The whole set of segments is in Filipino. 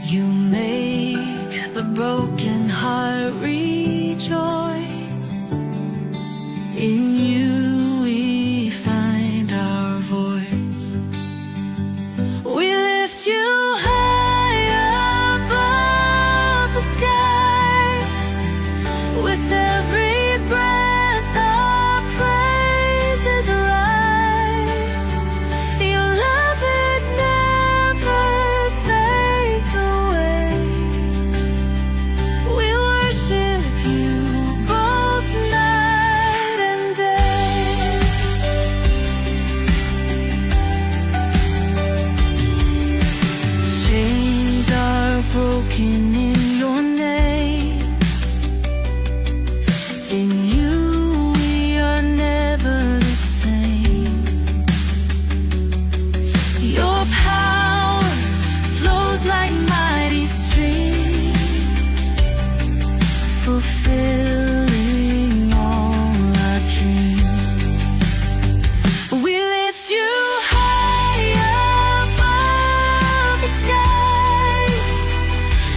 You make the broken heart rejoice. In you we find our voice. We lift you high above the skies. With every breath our praises rise. Your love, it never fades away. We worship you both night and day. Chains are broken in your name. In you we are never the same. Your power flows like mighty streams, fulfilling all our dreams. We lift you high above the skies.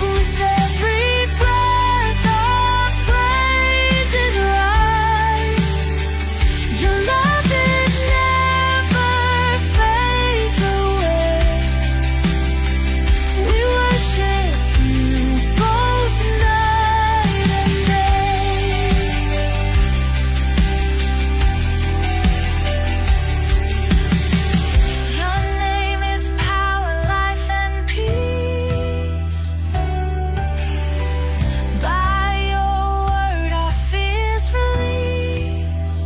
With every breath our praises rise. Your love, it never fades away. We worship you both night and day. Your name is power, life, and peace. By your word our fears release.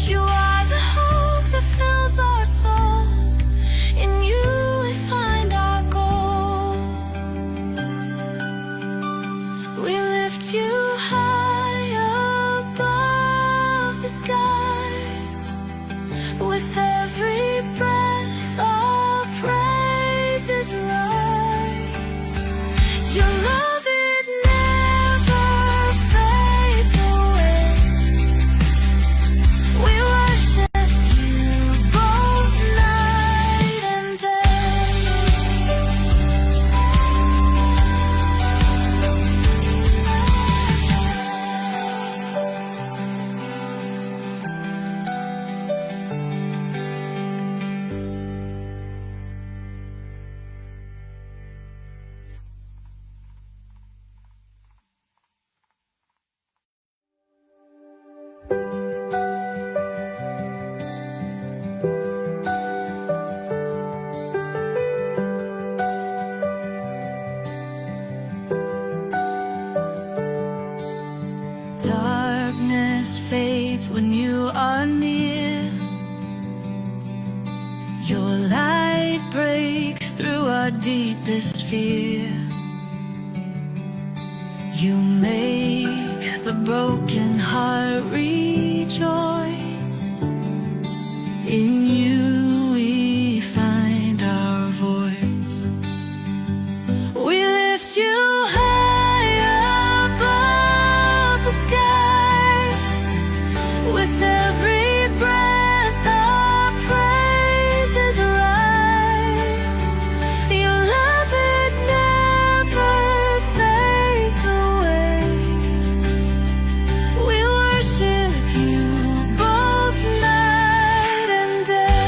You are the hope that fills our soul. In you we find our goal. We lift you high above the skies. With every breath our praises rise. Your love, it never fades away. We worship you both night and day. Darkness fades when you are near. Your light breaks through our deepest fear. You make the broken heart rejoice. In you we find our voice. We lift you high above the skies. With every breath our praises rise. Your love, it never fades away. We worship you both night and day.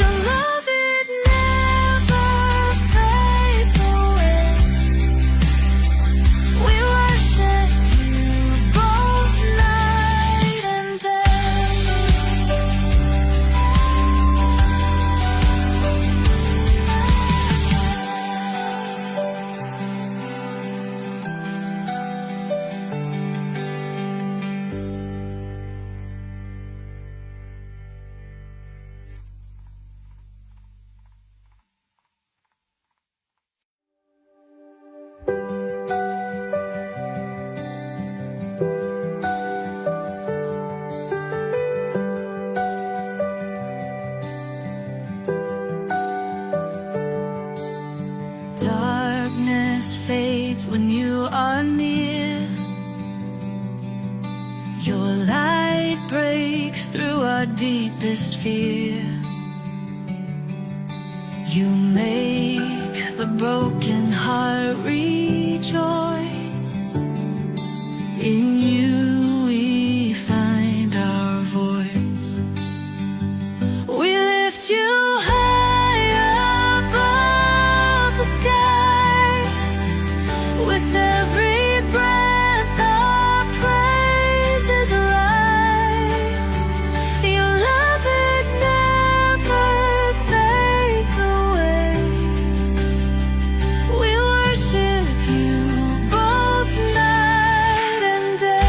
Your love, it never fades away. We worship you both night and day. Darkness fades when you are near. Your light breaks through our deepest fear. You make the broken heart rejoice. In you we find our voice. We lift you high above the skies. With every breath our praises rise. Your love, it never fades away. We worship you both night and day.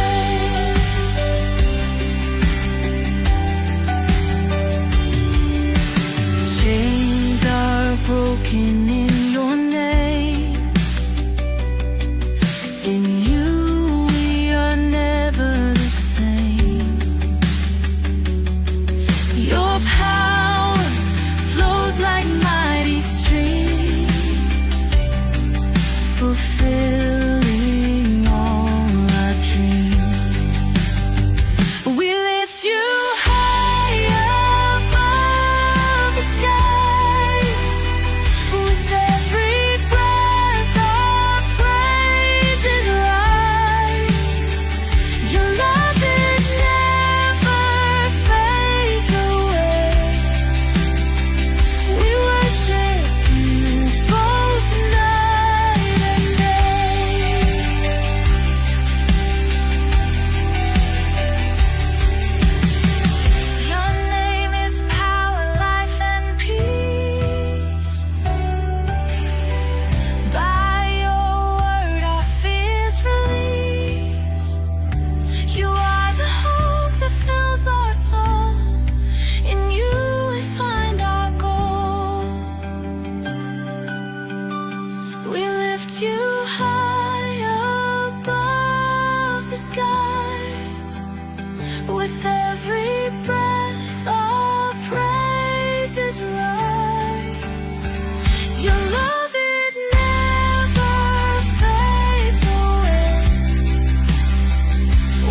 Chains are broken in your name. In you we are never the same. Your power flows like mighty streams, fulfilling all our dreams. We lift you high above the skies. With every breath our praises rise. Your love, it never fades away. We worship you both night and day. Your name is power, life, and peace. By your word our fears release. You are the hope that fills our soul. In you we find our goal. We lift you high above the skies. With every breath our praises rise. Your love, it never fades away.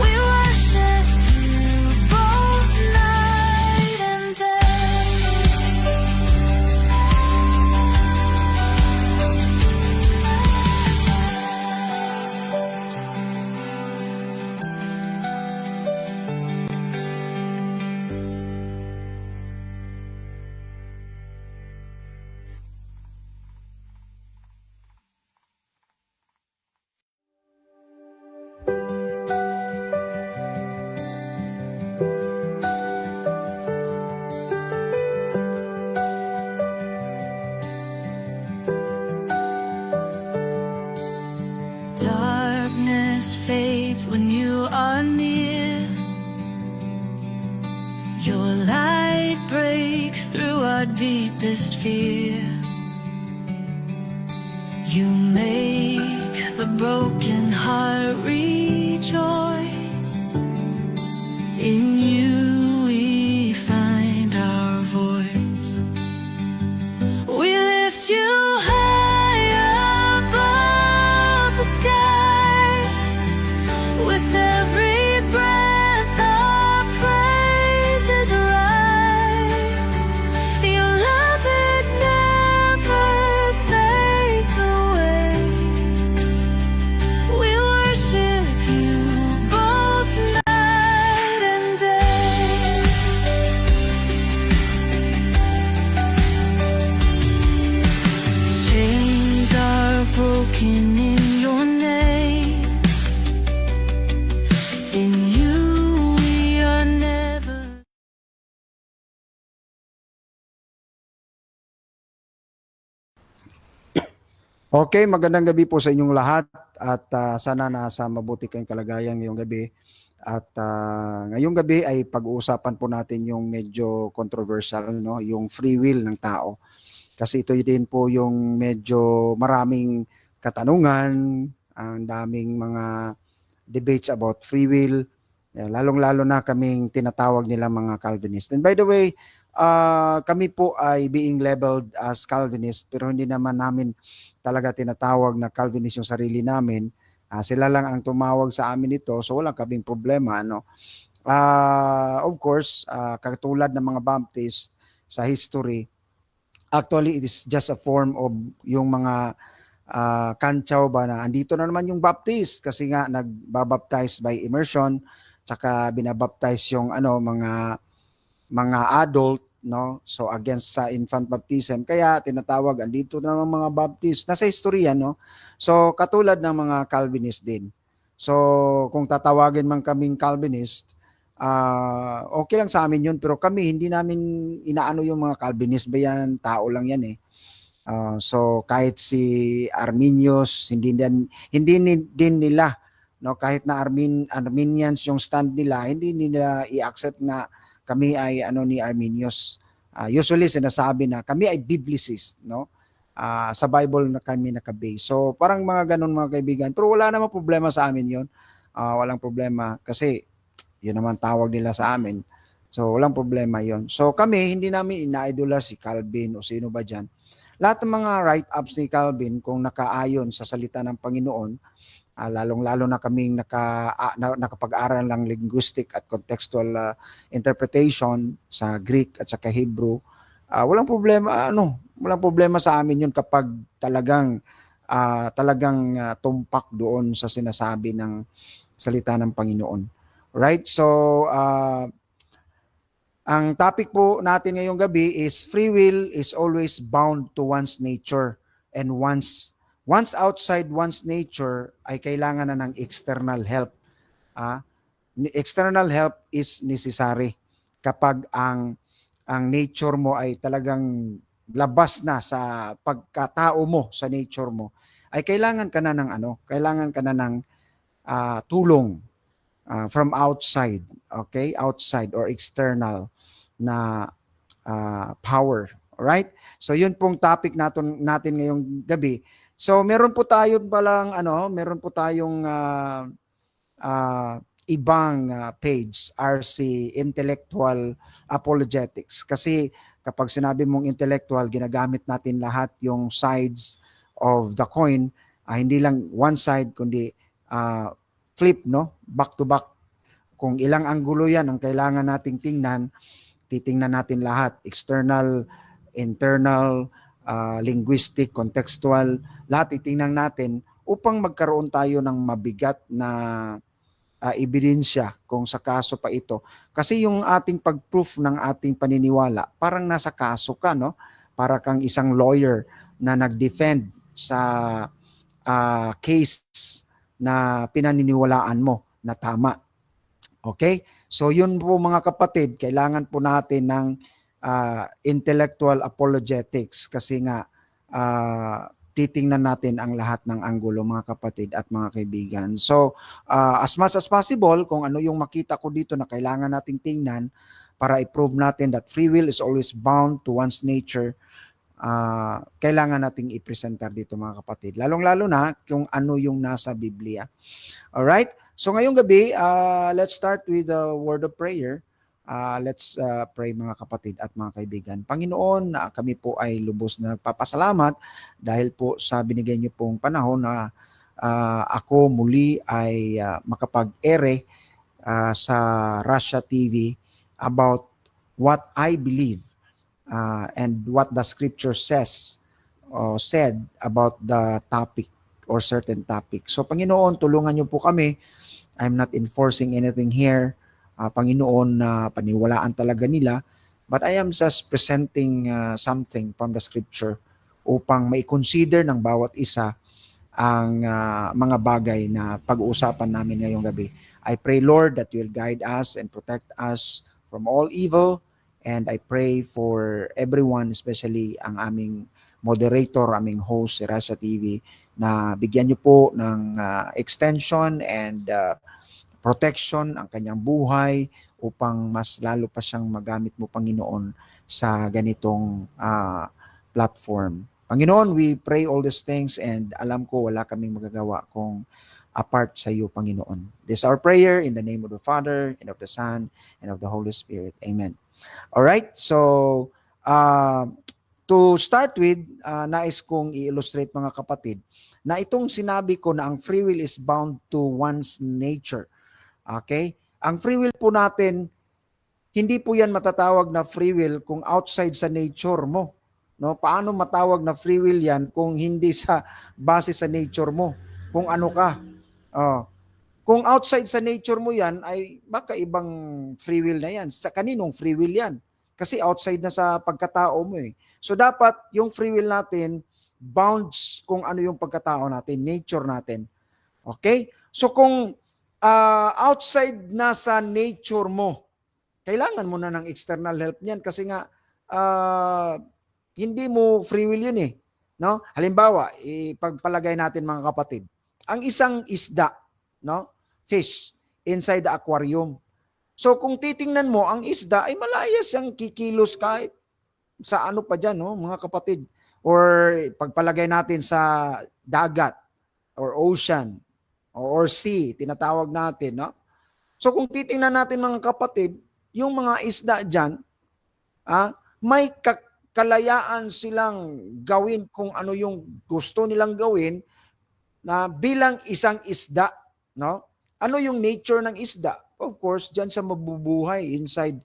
We worship you both night and day. Darkness fades when you are near. Your light breaks through our deepest fear. You make the broken heart rejoice. In you we find our voice. We lift you high above the skies. With every breath our praises rise. Your love, it never fades away. We worship you both night and day. Okay, magandang gabi po sa inyong lahat at sana nasa mabuti kayong kalagayan ngayong gabi. At ngayong gabi ay pag-uusapan po natin yung medyo controversial, no, yung free will ng tao. Kasi ito din po yung medyo maraming katanungan, ang daming mga debates about free will, lalong-lalo na kaming tinatawag nila mga Calvinist. And by the way, kami po ay being labeled as Calvinist pero hindi naman namin talaga tinatawag na Calvinist yung sarili namin. Sila lang ang tumawag sa amin ito, so walang kaming problema. No? Of course, katulad ng mga Baptist sa history, actually it is just a form of yung mga kantsaw ba na andito na naman yung baptist kasi nga nagbabaptize by immersion tsaka binabaptize yung mga adult, no, so against sa infant baptism kaya tinatawag andito na naman mga baptist, nasa history yan, no, so katulad ng mga Calvinist din. So kung tatawagin man kaming Calvinist, okay lang sa amin yun pero kami hindi namin inaano yung mga Calvinist ba yan, tao lang yan eh. So kahit si Arminius din nila, no, kahit na Arminians yung stand nila, hindi nila i-accept na kami ay ano ni Arminius. Usually sinasabi na kami ay biblicist, no? Sa Bible na kami nakabase. So parang mga ganun mga kaibigan. Pero wala namang problema sa amin 'yon. Walang problema kasi yun naman tawag nila sa amin. So walang problema 'yon. So kami hindi namin ina-idolize si Calvin o sino ba diyan. Lahat ng mga write-ups ni Calvin kung nakaayon sa salita ng Panginoon, lalong-lalo na kaming nakapag-aral ng linguistic at contextual interpretation sa Greek at sa Hebrew, walang problema sa amin yun kapag talagang tumpak doon sa sinasabi ng salita ng Panginoon. Right? So, ang topic po natin ngayong gabi is free will is always bound to one's nature, and once outside one's nature ay kailangan na ng external help. External help is necessary kapag ang nature mo ay talagang labas na sa pagkatao mo, sa nature mo, ay kailangan ka na ng tulong from outside, okay? Outside or external na power. Alright? So yun pong topic natin ngayong gabi. So meron po tayong ibang page, RC Intellectual Apologetics. Kasi kapag sinabi mong intellectual, ginagamit natin lahat yung sides of the coin, hindi lang one side kundi flip, no? Back to back. Kung ilang anggulo yan ang kailangan nating tingnan, titingnan natin lahat, external, internal, linguistic, contextual, lahat titingnan natin upang magkaroon tayo ng mabigat na ebidensya kung sa kaso pa ito. Kasi yung ating pag-proof ng ating paniniwala, parang nasa kaso ka, no? Para kang isang lawyer na nag-defend sa case na pinaniniwalaan mo na tama. Okay? So yun po mga kapatid, kailangan po natin ng intellectual apologetics kasi nga titingnan natin ang lahat ng anggulo mga kapatid at mga kaibigan. So as much as possible, kung ano yung makita ko dito na kailangan nating tingnan para i-prove natin that free will is always bound to one's nature, kailangan nating i-presentar dito mga kapatid. Lalong-lalo na kung ano yung nasa Biblia. Alright? So ngayong gabi, let's start with the word of prayer. Let's pray mga kapatid at mga kaibigan. Panginoon, kami po ay lubos na papasalamat dahil po sa binigay niyo pong panahon na ako muli ay makapag-ere sa Russia TV about what I believe and what the scripture said about the topic or certain topic. So Panginoon, tulungan niyo po kami. I'm not enforcing anything here. Panginoon, na paniwalaan talaga nila. But I am just presenting something from the scripture upang mai-consider ng bawat isa ang mga bagay na pag-uusapan namin ngayong gabi. I pray, Lord, that you will guide us and protect us from all evil. And I pray for everyone, especially ang aming moderator, aming host, si Rasha TV, na bigyan niyo po ng extension and protection ang kanyang buhay upang mas lalo pa siyang magamit mo, Panginoon, sa ganitong platform. Panginoon, we pray all these things and alam ko wala kaming magagawa kung apart sa iyo, Panginoon. This is our prayer in the name of the Father, and of the Son, and of the Holy Spirit. Amen. All right, so to start with, nais kong i-illustrate mga kapatid na itong sinabi ko na ang free will is bound to one's nature. Okay? Ang free will po natin, hindi po yan matatawag na free will kung outside sa nature mo. No? Paano matawag na free will yan kung hindi sa base sa nature mo? Kung ano ka? Kung outside sa nature mo yan, ay baka ibang free will na yan. Sa kaninong free will yan? Kasi outside na sa pagkatao mo eh. So dapat yung free will natin bounds kung ano yung pagkatao natin, nature natin. Okay? So kung outside na sa nature mo, kailangan mo na ng external help niyan kasi nga hindi mo free will yun eh. No? Halimbawa, ipagpalagay natin mga kapatid, ang isang isda, no? Fish, inside the aquarium. So kung titingnan mo, ang isda ay malaya siyang kikilos kahit sa ano pa dyan, no, mga kapatid. Or pagpalagay natin sa dagat or ocean or sea, tinatawag natin, no? So kung titingnan natin mga kapatid, yung mga isda dyan, may kalayaan silang gawin kung ano yung gusto nilang gawin na bilang isang isda, no? Ano yung nature ng isda? Of course, dyan sa mabubuhay inside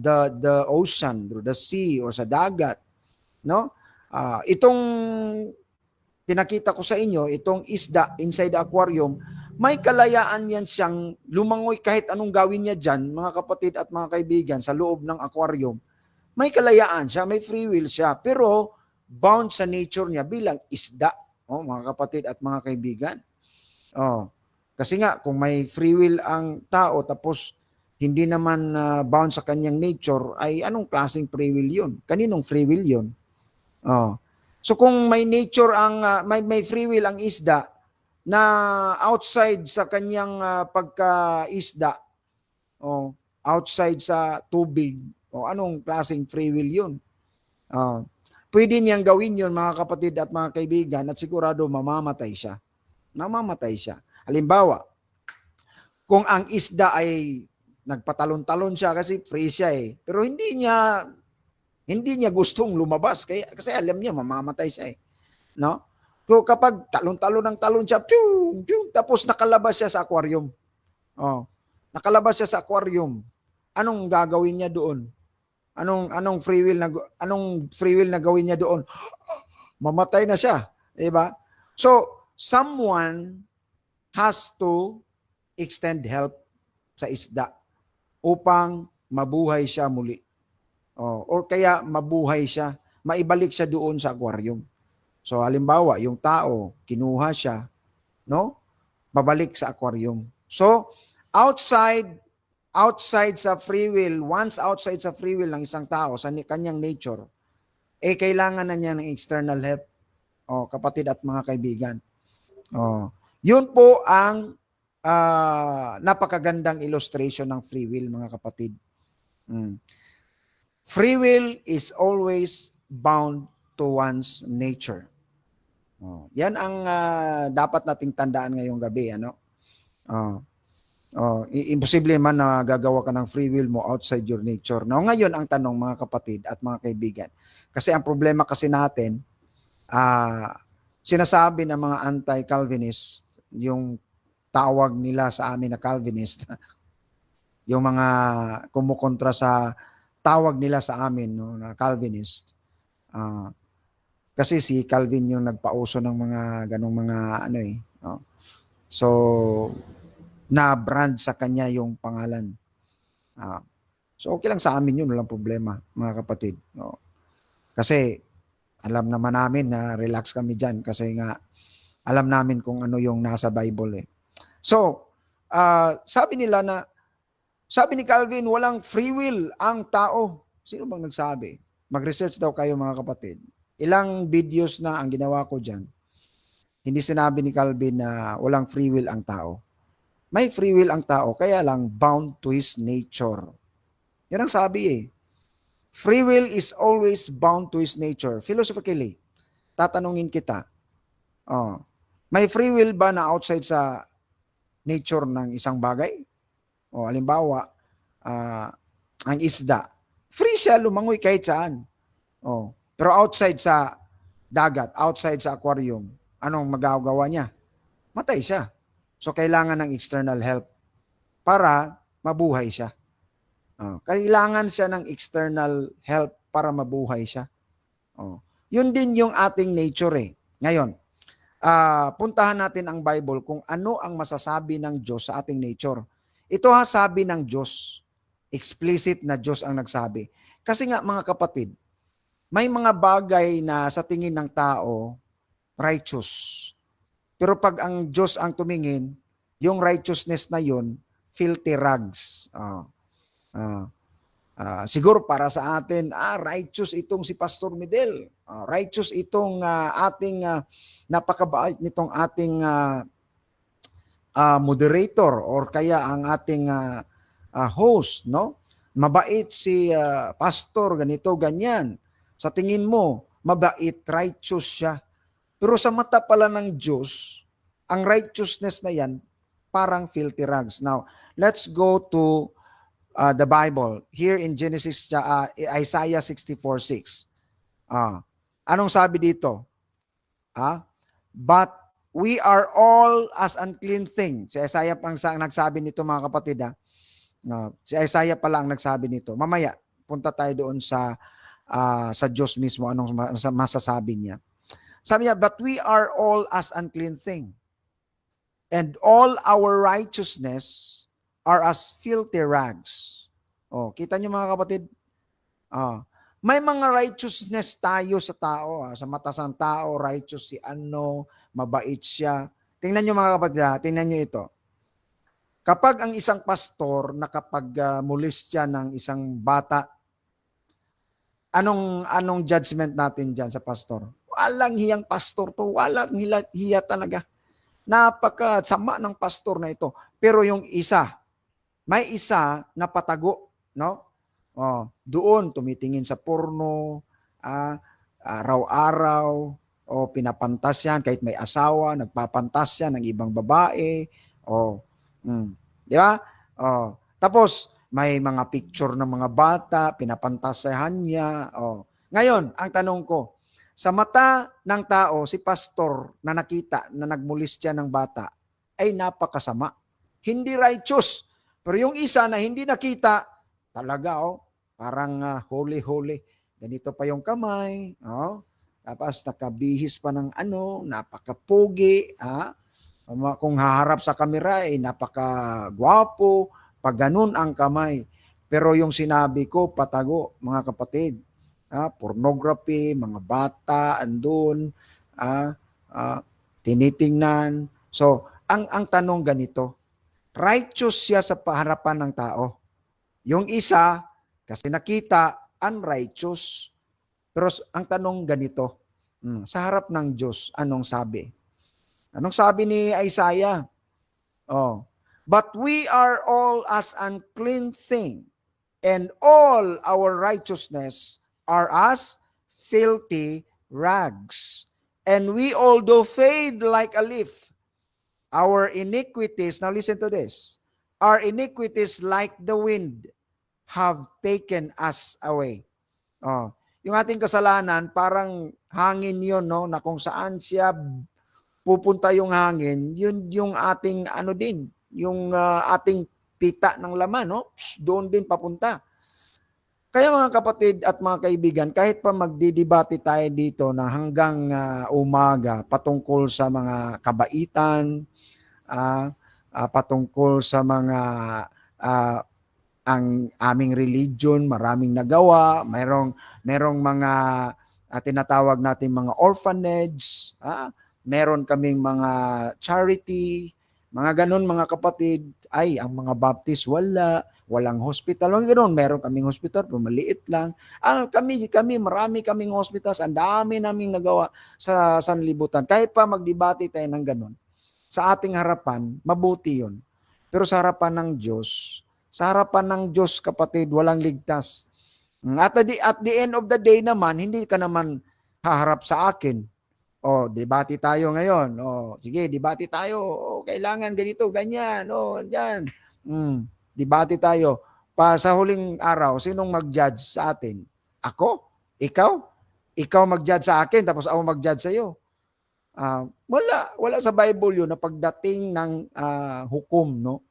the ocean, or the sea, or sa dagat, no? Itong pinakita ko sa inyo, itong isda inside the aquarium, may kalayaan yan siyang lumangoy kahit anong gawin niya dyan, mga kapatid at mga kaibigan, sa loob ng aquarium. May kalayaan siya, may free will siya, pero bound sa nature niya bilang isda, mga kapatid at mga kaibigan. Kasi nga, kung may free will ang tao, tapos hindi naman bound sa kanyang nature, ay anong klaseng free will yun? Kaninong free will yun? So kung may nature may free will ang isda na outside sa kanyang pagkaisda, outside sa tubig, anong klaseng free will yun? Pwede niyang gawin yun, mga kapatid at mga kaibigan, at sigurado mamamatay siya. Mamamatay siya. Halimbawa, kung ang isda ay nagpatalon-talon siya kasi free siya eh, pero hindi niya gustong lumabas kasi alam niya mamamatay siya eh, no? So kapag talon-talon ng talon siya, tapos nakalabas siya sa aquarium. Nakalabas siya sa aquarium. Anong gagawin niya doon? Anong free will na gawin niya doon? Mamatay na siya, 'di ba? So someone has to extend help sa isda upang mabuhay siya muli. Or kaya mabuhay siya, maibalik siya doon sa aquarium. So halimbawa, yung tao, kinuha siya, no? Babalik sa aquarium. So outside sa free will, once outside sa free will ng isang tao, sa kanyang nature, kailangan na niya ng external help. Kapatid at mga kaibigan. Yun po ang napakagandang illustration ng free will, mga kapatid. Free will is always bound to one's nature. Yan ang dapat nating tandaan ngayong gabi, ano? Imposible man na gagawa ka ng free will mo outside your nature. Now, ngayon ang tanong, mga kapatid at mga kaibigan, kasi ang problema kasi natin, sinasabi ng mga anti-Calvinist, yung tawag nila sa amin na Calvinist, yung mga kumukontra sa tawag nila sa amin, no, na Calvinist. Kasi si Calvin yung nagpauso ng mga ganong mga ano eh. So, na-brand sa kanya yung pangalan. So, okay lang sa amin yun, walang problema, mga kapatid. Kasi, alam naman namin na relax kami dyan kasi nga, alam namin kung ano yung nasa Bible eh. So, sabi ni Calvin, walang free will ang tao. Sino bang nagsabi? Mag-research daw kayo, mga kapatid. Ilang videos na ang ginawa ko dyan, hindi sinabi ni Calvin na walang free will ang tao. May free will ang tao, kaya lang bound to his nature. Yan ang sabi eh. Free will is always bound to his nature. Philosophically, tatanungin kita, may free will ba na outside sa nature ng isang bagay? O halimbawa, ang isda, free siya lumangoy kahit saan. Pero outside sa dagat, outside sa aquarium, anong magagawa niya? Matay siya. So kailangan ng external help para mabuhay siya. Kailangan siya ng external help para mabuhay siya. Yun din yung ating nature eh. Ngayon, puntahan natin ang Bible kung ano ang masasabi ng Diyos sa ating nature. Ito ha, sabi ng Diyos. Explicit na Diyos ang nagsabi. Kasi nga mga kapatid, may mga bagay na sa tingin ng tao, righteous. Pero pag ang Diyos ang tumingin, yung righteousness na yun, filthy rags. Siguro para sa atin, righteous itong si Pastor Midel. Righteous itong ating napakabait nitong ating moderator or kaya ang ating host, no? Mabait si pastor, ganito, ganyan. Sa tingin mo, mabait, righteous siya. Pero sa mata pala ng Diyos, ang righteousness na yan, parang filthy rags. Now, let's go to the Bible. Here in Genesis, Isaiah 64:6. Anong sabi dito? But we are all as unclean thing. Si Isaiah pang nagsabi nito mga kapatid. Si Isaiah pala ang nagsabi nito. Mamaya, punta tayo doon sa Diyos mismo, anong masasabi niya. Sabi niya, but we are all as unclean thing. And all our righteousness are as filthy rags. Kita niyo mga kapatid? May mga righteousness tayo sa tao. Sa mata ng tao, righteous si mabait siya. Tingnan niyo mga kapatid, tingnan niyo ito. Kapag ang isang pastor nakapag-molest siya ng isang bata, anong judgment natin dyan sa pastor? Walang hiyang pastor to. Walang hiya talaga. Napakasama ng pastor na ito. Pero yung isa, may isa na patago, no? Doon tumitingin sa porno, araw-araw, pinapantas yan kahit may asawa, nagpapantas yan ng ibang babae, di ba? Tapos may mga picture ng mga bata, pinapantasahan niya. Ngayon, ang tanong ko, sa mata ng tao, si pastor na nakita na nagmulis siya ng bata ay napakasama. Hindi righteous. Pero yung isa na hindi nakita, talaga parang holy-holy. Ganito pa yung kamay. Tapos nakabihis pa ng napakapugi. Kung haharap sa kamera ay napakagwapo. Pag ganun ang kamay. Pero yung sinabi ko, patago, mga kapatid. Pornography, mga bata, andun, tinitingnan. So, ang tanong ganito, righteous siya sa harapan ng tao. Yung isa, kasi nakita, unrighteous. Pero ang tanong ganito, sa harap ng Diyos, anong sabi? Anong sabi ni Isaiah? But we are all as unclean thing, and all our righteousness are as filthy rags. And we all do fade like a leaf. Our iniquities, now listen to this, our iniquities like the wind have taken us away. Yung ating kasalanan, parang hangin yun, no? Na kung saan siya pupunta yung hangin, yun yung ating din, yung ating pita ng laman, no? Doon din papunta. Kaya mga kapatid at mga kaibigan, kahit pa magdidebate tayo dito na hanggang umaga patungkol sa mga kabaitan, patungkol sa mga ang aming religion, maraming nagawa, merong mga tinatawag natin mga orphanage, meron kaming mga charity, Mga ganun mga kapatid, ay ang mga Baptist walang hospital. Mga ganun, meron kaming hospital, pero maliit lang. Kami, marami kaming hospitals, ang dami naming nagawa sa sanlibutan. Kahit pa magdebate tayo ng ganun, sa ating harapan, mabuti yun. Pero sa harapan ng Diyos, kapatid, walang ligtas. At the end of the day naman, hindi ka naman haharap sa akin. Debate tayo ngayon. Sige, debate tayo. Kailangan ganito, ganyan. Yan. Debate tayo. Sa huling araw, sinong mag-judge sa atin? Ako? Ikaw? Ikaw mag-judge sa akin, tapos ako mag-judge sa iyo. Wala sa Bible yun na pagdating ng hukom, no?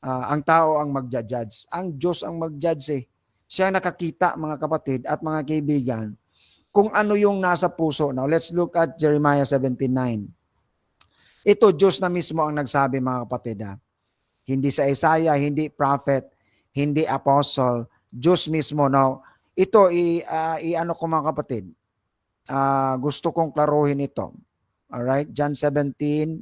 Ang tao ang mag-judge. Ang Diyos ang mag-judge. Siya nakakita, mga kapatid at mga kaibigan, kung ano yung nasa puso. Now, let's look at Jeremiah 17:9. Ito, Diyos na mismo ang nagsabi, mga kapatid. Hindi sa Isaiah, hindi prophet, hindi apostle, Diyos mismo. Now, ito, i-ano ko, mga kapatid. Gusto kong klaruhin ito. Alright? John 17:9.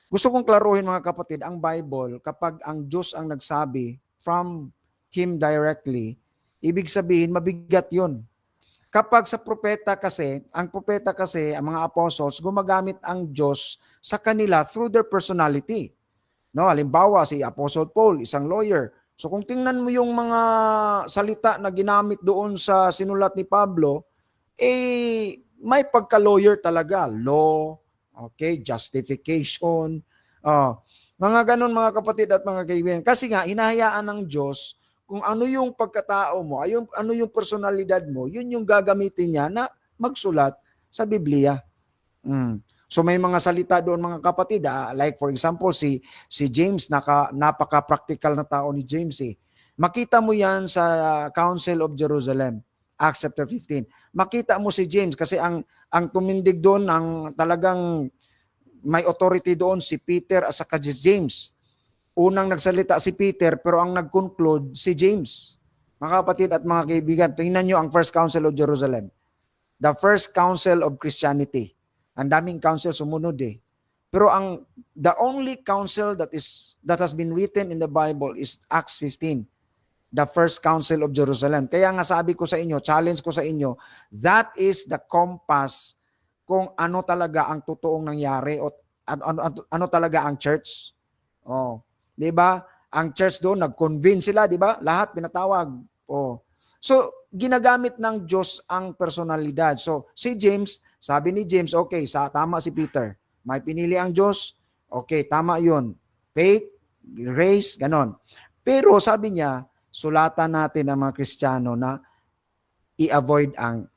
Gusto kong klaruhin, mga kapatid, ang Bible, kapag ang Diyos ang nagsabi from Him directly, ibig sabihin, mabigat yun. Kapag sa propeta kasi, ang mga apostles, gumagamit ang Diyos sa kanila through their personality. No, halimbawa, si Apostle Paul, isang lawyer. So kung tingnan mo yung mga salita na ginamit doon sa sinulat ni Pablo, may pagka-lawyer talaga. Law, okay, justification, mga ganun mga kapatid at mga kaibigan. Kasi nga, hinahayaan ng Diyos kung ano yung pagkatao mo, ano yung personalidad mo, yun yung gagamitin niya na magsulat sa Biblia. So may mga salita doon mga kapatid, like for example si James, napaka-practical na tao ni James. Makita mo yan sa Council of Jerusalem, Acts chapter 15. Makita mo si James kasi ang tumindig doon, ang talagang may authority doon si Peter at saka si James. Unang nagsalita si Peter pero ang nag-conclude si James. Mga kapatid at mga kaibigan, tingnan nyo ang First Council of Jerusalem. The First Council of Christianity. Ang daming council sumunod Pero the only council that has been written in the Bible is Acts 15. The First Council of Jerusalem. Kaya nga sabi ko sa inyo, challenge ko sa inyo, that is the compass kung ano talaga ang totoong nangyari o ano talaga ang church. 'Di ba? Ang church doon nag-convene sila, 'di ba? Lahat pinatawag. So ginagamit ng Diyos ang personalidad. So si James, sabi ni James, okay, tama si Peter. May pinili ang Diyos. Okay, tama 'yun. Faith, grace, ganon. Pero sabi niya, sulatan natin ang mga Kristiyano na i-avoid ang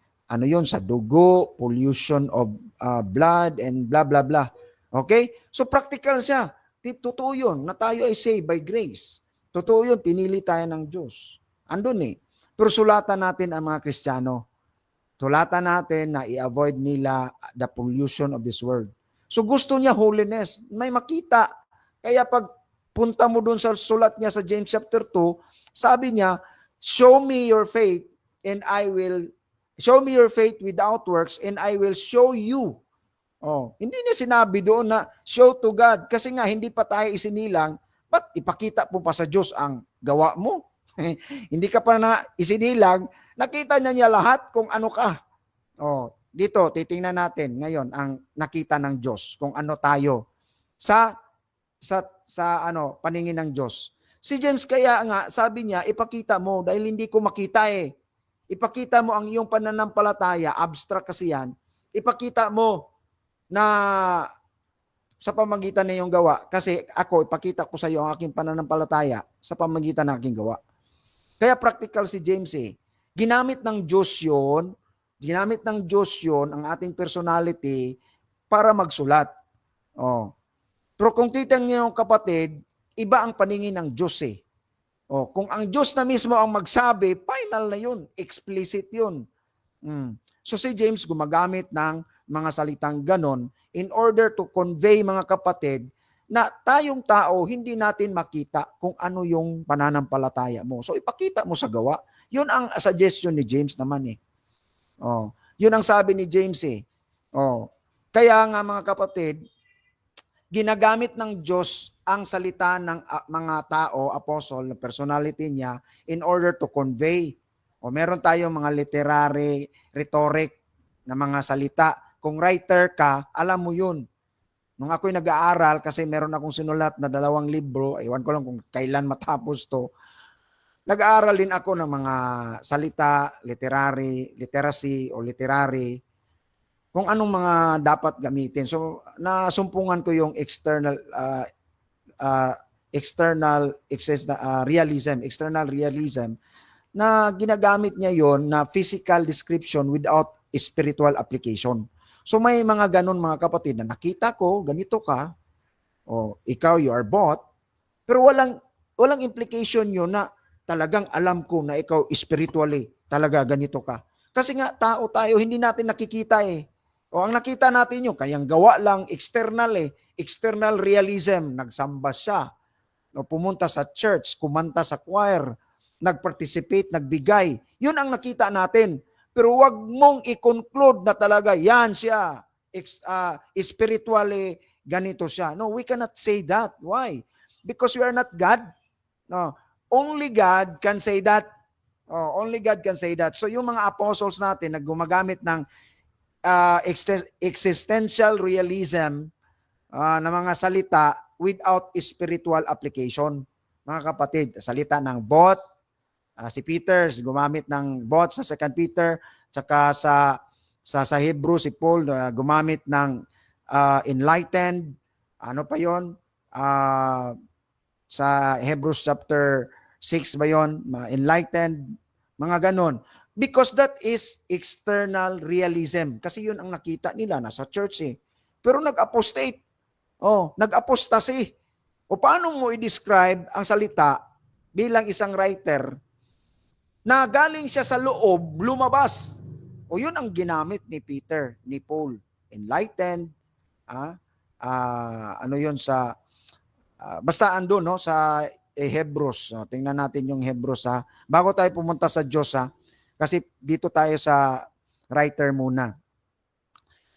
sa dugo, pollution of blood and blah blah blah. Okay? So practical siya. Totoo yun na tayo ay saved by grace. Totoo yun, pinili tayo ng Diyos. Andun Pero sulatan natin ang mga Kristiyano. Sulatan natin na i-avoid nila the pollution of this world. So gusto niya holiness. May makita. Kaya pag punta mo dun sa sulat niya sa James chapter 2, sabi niya, show me your faith without works and I will show you. Hindi niya sinabi doon na show to God kasi nga hindi pa tayo isinilang, ba't ipakita po pa sa Diyos ang gawa mo? Hindi ka pa na isinilang, nakita niya lahat kung ano ka. Dito, titingnan natin ngayon ang nakita ng Diyos, kung ano tayo sa paningin ng Diyos. Si James kaya nga, sabi niya, ipakita mo dahil hindi ko makita Ipakita mo ang iyong pananampalataya, abstract kasi yan. Ipakita mo na sa pamagitan ng iyong gawa. Kasi ako, ipakita ko sa iyo ang aking pananampalataya sa pamagitan ng aking gawa. Kaya practical si James Ginamit ng Diyos yun, ang ating personality para magsulat. Pero kung titingnan niyo yung kapatid, iba ang paningin ng Diyos kung ang Diyos na mismo ang magsabi, final na yun, explicit yun. So si James gumagamit ng mga salitang ganon in order to convey, mga kapatid, na tayong tao hindi natin makita kung ano yung pananampalataya mo. So ipakita mo sa gawa. Yun ang suggestion ni James naman Yun ang sabi ni James Kaya nga mga kapatid, ginagamit ng Diyos ang salita ng mga tao, apostle, personality niya, in order to convey. O meron tayong mga literary, rhetoric na mga salita. Kung writer ka, alam mo yun. Nung ako'y nag-aaral, kasi meron akong sinulat na 2 libro, ewan ko lang kung kailan matapos to, nag-aaral din ako ng mga salita, literacy o literary, kung anong mga dapat gamitin. So, nasumpungan ko yung external realism na ginagamit niya yon na physical description without spiritual application. So, may mga ganun mga kapatid na nakita ko, ganito ka, o ikaw, you are bought, pero walang implication yun na talagang alam ko na ikaw spiritually, talaga ganito ka. Kasi nga, tao tayo, hindi natin nakikita eh. O ang nakita natin yung kanyang gawa lang, external eh. External realism. Nagsamba siya. O pumunta sa church, kumanta sa choir, nag-participate, nagbigay. Yun ang nakita natin. Pero wag mong i-conclude na talaga, yan siya. Spiritually, ganito siya. No, we cannot say that. Why? Because we are not God. No, only God can say that. Only God can say that. So yung mga apostles natin na gumagamit ng existential realism na mga salita without spiritual application. Mga kapatid, salita ng bought, si Peter gumamit ng bought sa 2 Peter, tsaka sa Hebrew si Paul gumamit ng enlightened, ano pa yon? Sa Hebrews chapter 6 ba yon? Enlightened, mga ganon. Because that is external realism. Kasi yun ang nakita nila, nasa church eh. Pero nag-apostate. Nag-apostasy. O paano mo i-describe ang salita bilang isang writer na galing siya sa loob, lumabas? O yun ang ginamit ni Peter, ni Paul. Enlightened. Ano yun sa, basta andun, no, sa Hebrews. Tingnan natin yung Hebrews ha. Bago tayo pumunta sa Diyos ha. Kasi dito tayo sa writer muna.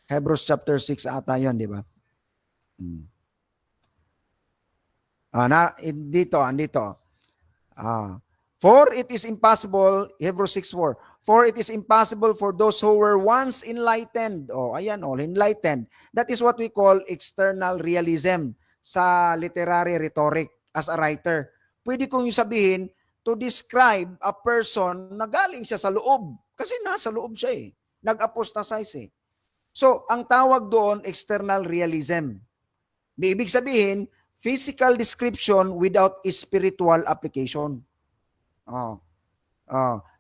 Hebrews chapter 6 ata yun, di ba? Andito. For it is impossible, Hebrews 6:4, for it is impossible for those who were once enlightened, enlightened. That is what we call external realism sa literary rhetoric as a writer. Pwede kong sabihin, to describe a person na galing siya sa loob. Kasi nasa loob siya eh. Nag-apostatize eh. So, ang tawag doon, external realism. Ibig sabihin, physical description without spiritual application.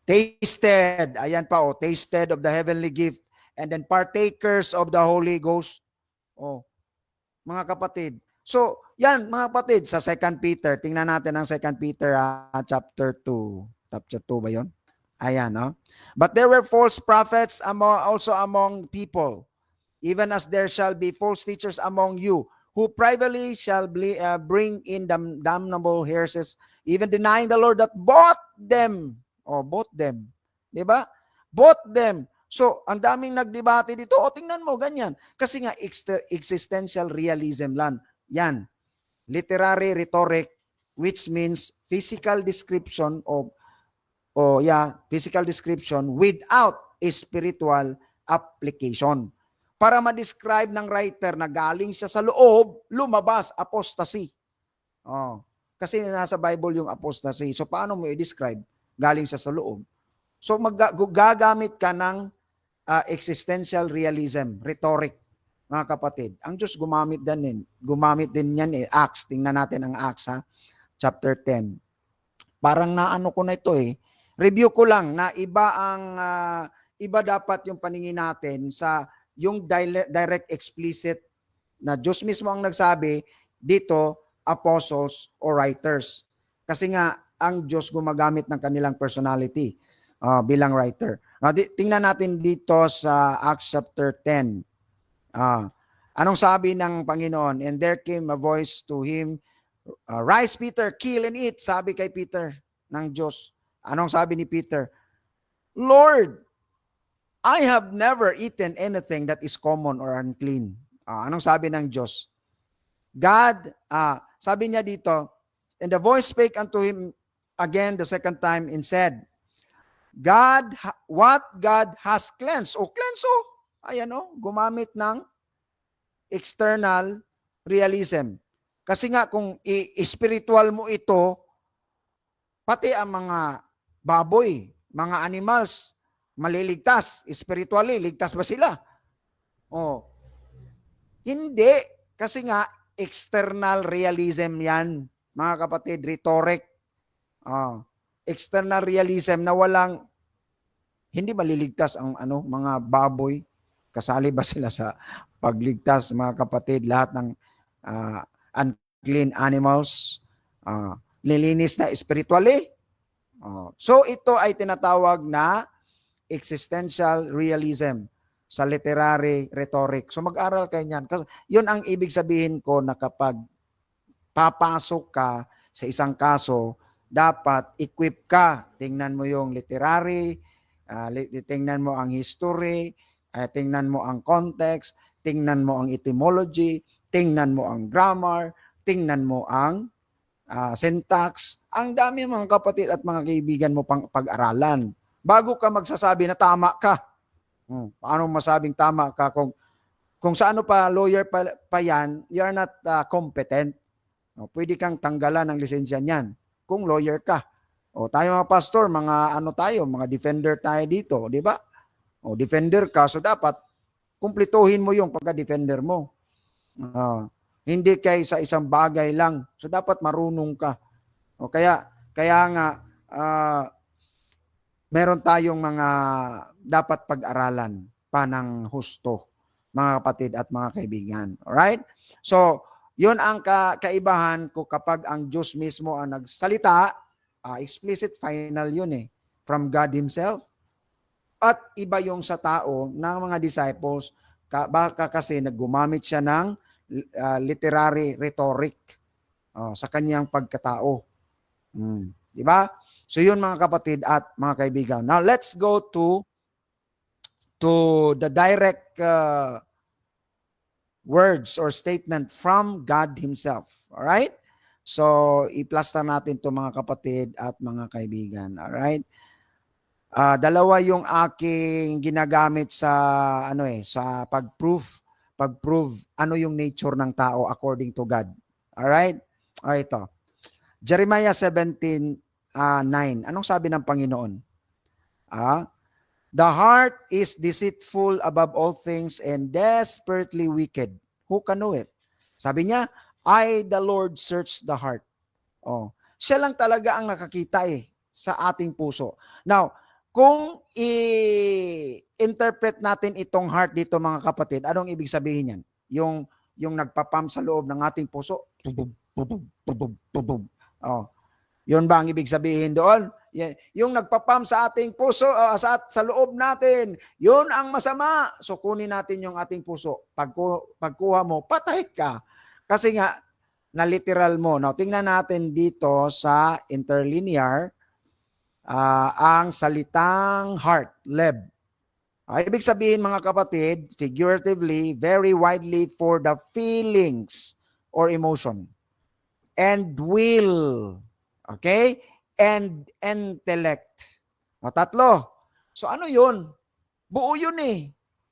Tasted, ayan pa tasted of the heavenly gift, and then partakers of the Holy Ghost. Mga kapatid. So, yan mga kapatid, sa 2 Peter, tingnan natin ang 2 Peter chapter 2. Chapter 2 ba yun? Ayan, no? But there were false prophets also among people, even as there shall be false teachers among you, who privately shall bring in damnable heresies, even denying the Lord that bought them. Bought them. Diba? Bought them. So, ang daming nagdebate dito. Tingnan mo, ganyan. Kasi nga, existential realism lang. Yan. Literary rhetoric, which means physical description physical description without a spiritual application. Para ma-describe ng writer na galing siya sa loob, lumabas, apostasy. Kasi nasa Bible yung apostasy. So, paano mo i-describe? Galing siya sa loob. So, gagamit ka ng existential realism, rhetoric, mga kapatid. Ang Diyos gumamit din yan Acts. Tingnan natin ang Acts chapter 10. Parang naano ko na ito Review ko lang na iba dapat yung paningin natin sa yung direct explicit na Diyos mismo ang nagsabi dito, apostles or writers. Kasi nga ang Diyos gumagamit ng kanilang personality bilang writer. Tingnan natin dito sa Acts chapter 10. Anong sabi ng Panginoon? And there came a voice to him, rise Peter, kill and eat. Sabi kay Peter ng Diyos. Anong sabi ni Peter? Lord, I have never eaten anything that is common or unclean. Anong sabi ng Diyos? God, sabi niya dito, and the voice spake unto him again the second time and said, what God has cleansed. O, cleanse, o. Ayan, o. Gumamit ng external realism. Kasi nga, kung spiritual mo ito, pati ang mga baboy, mga animals, maliligtas. Spiritually, ligtas ba sila? O, hindi. Kasi nga, external realism yan, mga kapatid, rhetoric. External realism na walang, hindi maliligtas ang mga baboy. Kasali ba sila sa pagligtas, mga kapatid? Lahat ng unclean animals, nilinis na spiritually. So ito ay tinatawag na existential realism sa literary rhetoric. So mag-aral kayo niyan. Yun ang ibig sabihin ko na kapag papasok ka sa isang kaso, dapat equip ka. Tingnan mo yung literary, tingnan mo ang history, tingnan mo ang context, tingnan mo ang etymology, tingnan mo ang grammar, tingnan mo ang syntax. Ang dami mga kapatid at mga kaibigan mo pang pag-aralan. Bago ka magsasabi na tama ka. Paano masabing tama ka kung sa ano pa lawyer pa yan, you are not competent. Pwede kang tanggalan ng lisensya niyan kung lawyer ka. Tayo mga pastor, mga mga defender tayo dito, di ba? Defender ka, so dapat kumplituhin mo yung pagka-defender mo. Hindi kay sa isang bagay lang. So dapat marunong ka. Kaya nga meron tayong mga dapat pag-aralan pa ng husto, mga kapatid at mga kaibigan. Alright? So, yun ang kaibahan ko kapag ang Diyos mismo ang nagsalita, explicit, final yun from God Himself. At iba yung sa tao ng mga disciples, baka kasi naggumamit siya ng literary rhetoric sa kanyang pagkatao. Di ba? So yun mga kapatid at mga kaibigan. Now let's go to the direct words or statement from God Himself. Alright? So, i-plaster natin to mga kapatid at mga kaibigan. Alright? Dalawa yung aking ginagamit sa sa pag-prove ano yung nature ng tao according to God. Alright? Ito. Jeremiah 17:9. Anong sabi ng Panginoon? The heart is deceitful above all things and desperately wicked. Who can know it? Sabi niya, I, the Lord, search the heart. Siya lang talaga ang nakakita sa ating puso. Now, kung i-interpret natin itong heart dito mga kapatid, anong ibig sabihin yan? Yung nagpapump sa loob ng ating puso. Yun ba ang ibig sabihin doon? Yung nagpapump sa ating puso, sa loob natin, yun ang masama. So kunin natin yung ating puso. Pagkuha mo, patay ka. Kasi nga, na literal mo. Now, tingnan natin dito sa interlinear, ang salitang heart, leb. Ibig sabihin mga kapatid, figuratively, very widely for the feelings or emotion. And will. Okay? And intellect. Tatlo. So ano yun? Buo yun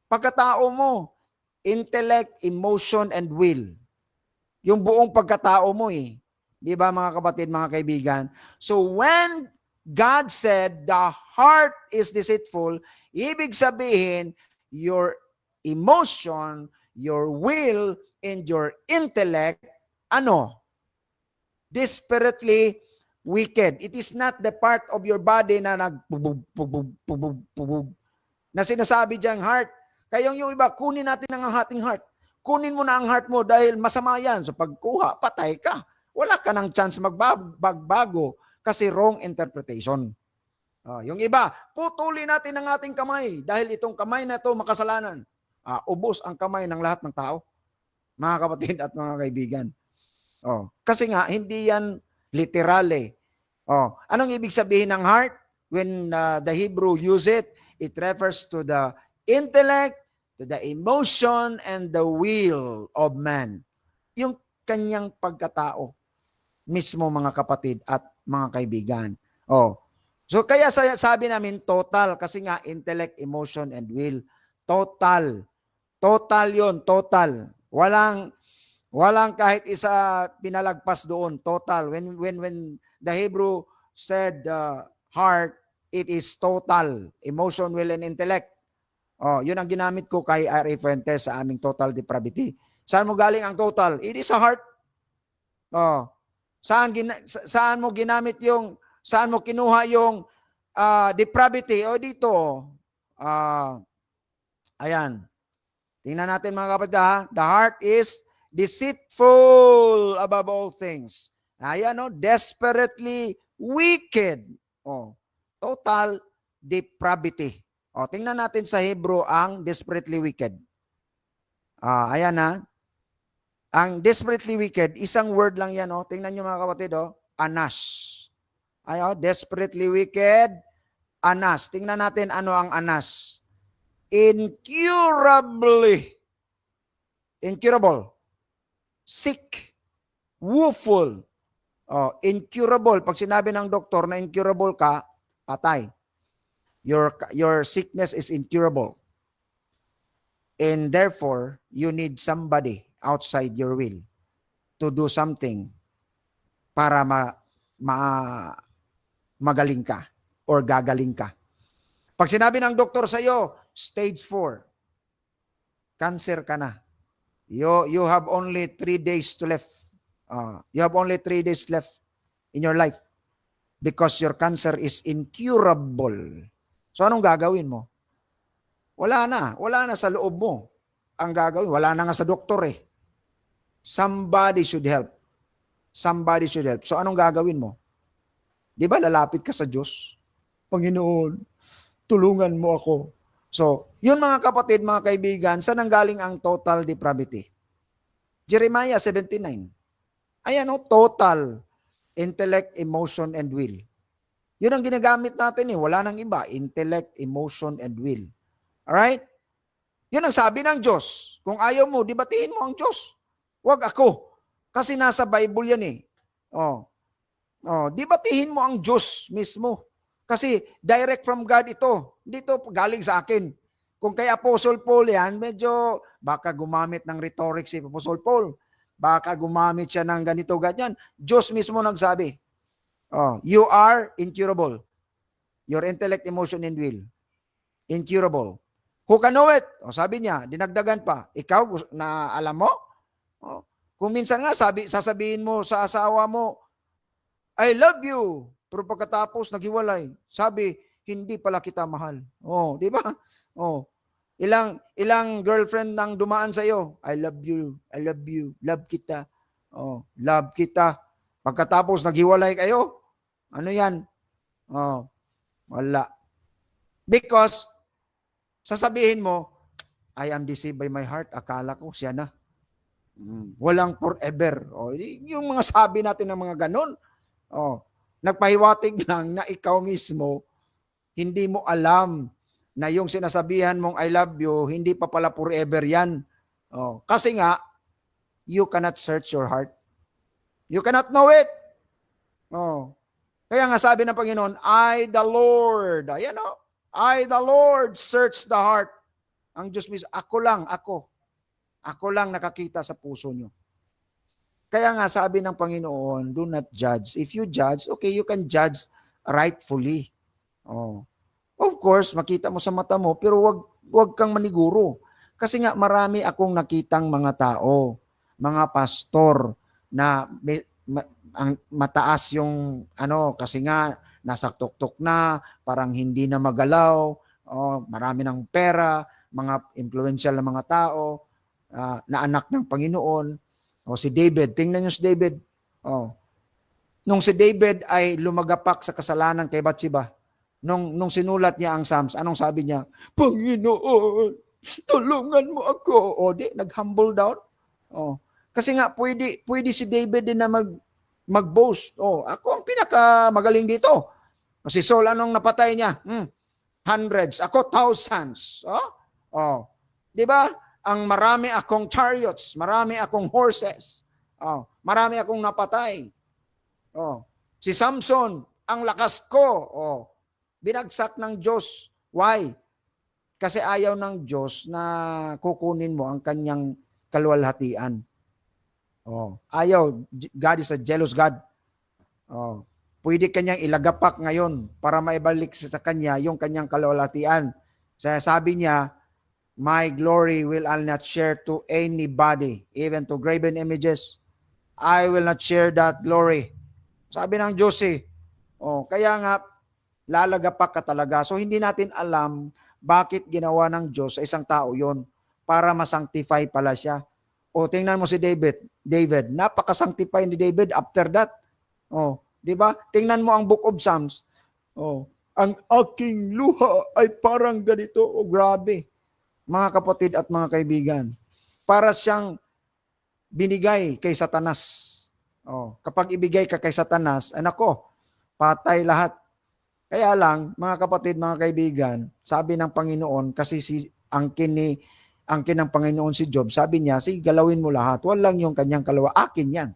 Pagkatao mo. Intellect, emotion, and will. Yung buong pagkatao mo Di ba mga kapatid, mga kaibigan? So when God said the heart is deceitful, ibig sabihin your emotion, your will, and your intellect, desperately wicked. It is not the part of your body na na sinasabi diyang heart. Kaya yung iba, kunin natin ang ating heart. Kunin mo na ang heart mo dahil masama yan. So pagkuha, patay ka. Wala ka ng chance magbago kasi wrong interpretation. Yung iba, putulin natin ang ating kamay dahil itong kamay na ito makasalanan. Ubos ang kamay ng lahat ng tao. Mga kapatid at mga kaibigan. Kasi nga, hindi yan literal Anong ibig sabihin ng heart? When the Hebrew use it, it refers to the intellect, to the emotion, and the will of man. Yung kanyang pagkatao. Mismo mga kapatid at mga kaibigan. Oh. So kaya sabi namin total kasi nga intellect, emotion, and will. Total. Total yon, total. Walang kahit isa pinalagpas doon. Total. When the Hebrew said heart, it is total. Emotion, will, and intellect. Oh, yun ang ginamit ko kay R.A. Fuentes sa aming total depravity. Saan mo galing ang total? It is a heart. Oh. Saan mo ginamit yung, saan mo kinuha yung depravity? O dito, ayan. Tingnan natin mga kapatid ha. The heart is deceitful above all things. Ayan o, desperately wicked. O, total depravity. O, tingnan natin sa Hebrew ang desperately wicked. Ayan ha. Ang desperately wicked, isang word lang yan. O. Tingnan nyo mga kapatid, anas. Ayan, desperately wicked, anas. Tingnan natin ano ang anas. Incurable, sick, woeful, incurable. Pag sinabi ng doktor na incurable ka, patay. Your sickness is incurable. And therefore, you need somebody outside your will to do something para magaling ka or gagaling ka. Pag sinabi ng doktor sa iyo, stage 4, cancer ka na. You have only 3 days to left. You have only 3 days left in your life because your cancer is incurable. So anong gagawin mo? Wala na sa loob mo. Ang gagawin, wala na nga sa doktor eh. Somebody should help. Somebody should help. So anong gagawin mo? Di ba lalapit ka sa Diyos? Panginoon, tulungan mo ako. So, yun mga kapatid, mga kaibigan, saan nanggaling ang total depravity? Jeremiah 79. Ayan o, total intellect, emotion, and will. Yun ang ginagamit natin eh. Wala nang iba. Intellect, emotion, and will. Alright? Yun ang sabi ng Diyos. Kung ayaw mo, dibatiin mo ang Diyos. Huwag ako. Kasi nasa Bible yan eh. Dibatihin mo ang Diyos mismo. Kasi direct from God ito. Dito galing sa akin. Kung kay Apostle Paul yan, medyo baka gumamit ng rhetoric si Apostle Paul. Baka gumamit siya ng ganito, ganyan. Diyos mismo nagsabi. You are incurable. Your intellect, emotion, and will. Incurable. Who can know it? Sabi niya, dinagdagan pa. Ikaw, na alam mo? Kung minsan nga, sasabihin mo sa asawa mo, I love you. Pero pagkatapos, naghiwalay. Sabi, hindi pala kita mahal. Di ba? Ilang girlfriend nang dumaan sa iyo, I love you, love kita. Love kita. Pagkatapos, naghiwalay kayo. Ano yan? Wala. Because, sasabihin mo, I am deceived by my heart. Akala ko siya na. Walang forever. Yung mga sabi natin ng mga ganon. Nagpahiwatig lang na ikaw mismo, hindi mo alam na yung sinasabihan mong I love you, hindi pa pala forever yan. Kasi nga, you cannot search your heart. You cannot know it. Kaya nga sabi ng Panginoon, I the Lord. Ayan o. I the Lord search the heart. Ang Diyos mismo, ako lang. Ako lang nakakita sa puso nyo. Kaya nga sabi ng Panginoon, do not judge. If you judge, okay, you can judge rightfully. Of course, makita mo sa mata mo, pero wag kang maniguro. Kasi nga marami akong nakitang mga tao, mga pastor na ang mataas yung kasi nga nasa tuktok na, parang hindi na magalaw, marami ng pera, mga influential na mga tao, na anak ng Panginoon. Si David, tingnan niyo si David. Nung si David ay lumagapak sa kasalanan kay Bathsheba, nung sinulat niya ang Psalms, anong sabi niya? Panginoon, tulungan mo ako. Nag-humble down. Kasi nga, pwede si David din na mag-boast. Ako ang pinakamagaling dito. Si Saul, anong napatay niya? Hundreds. Ako, thousands. Di ba? Ang marami akong chariots, marami akong horses. Oh, marami akong napatay. Oh, si Samson, ang lakas ko. Oh, binagsak ng Diyos. Why? Kasi ayaw ng Diyos na kukunin mo ang kanyang kaluwalhatian. Oh, ayaw. God is a jealous God. Oh, pwede kanyang ilagapak ngayon para maibalik sa kanya yung kanyang kaluwalhatian. Sabi niya, my glory will I not share to anybody, even to graven images. I will not share that glory. Sabi ng Diyos kaya nga, lalagapak ka talaga. So, hindi natin alam bakit ginawa ng Diyos sa isang tao yon para masanctify pala siya. Tingnan mo si David. Napaka-sanctify ni David after that. Di ba? Tingnan mo ang Book of Psalms. Ang aking luha ay parang ganito. Grabe. Mga kapatid at mga kaibigan. Para siyang binigay kay Satanas. Kapag ibigay ka kay Satanas, nako, patay lahat. Kaya lang, mga kapatid, mga kaibigan, sabi ng Panginoon, kasi angkin ng Panginoon si Job, sabi niya, sige, galawin mo lahat. Walang yung kanyang kalawa. Akin yan.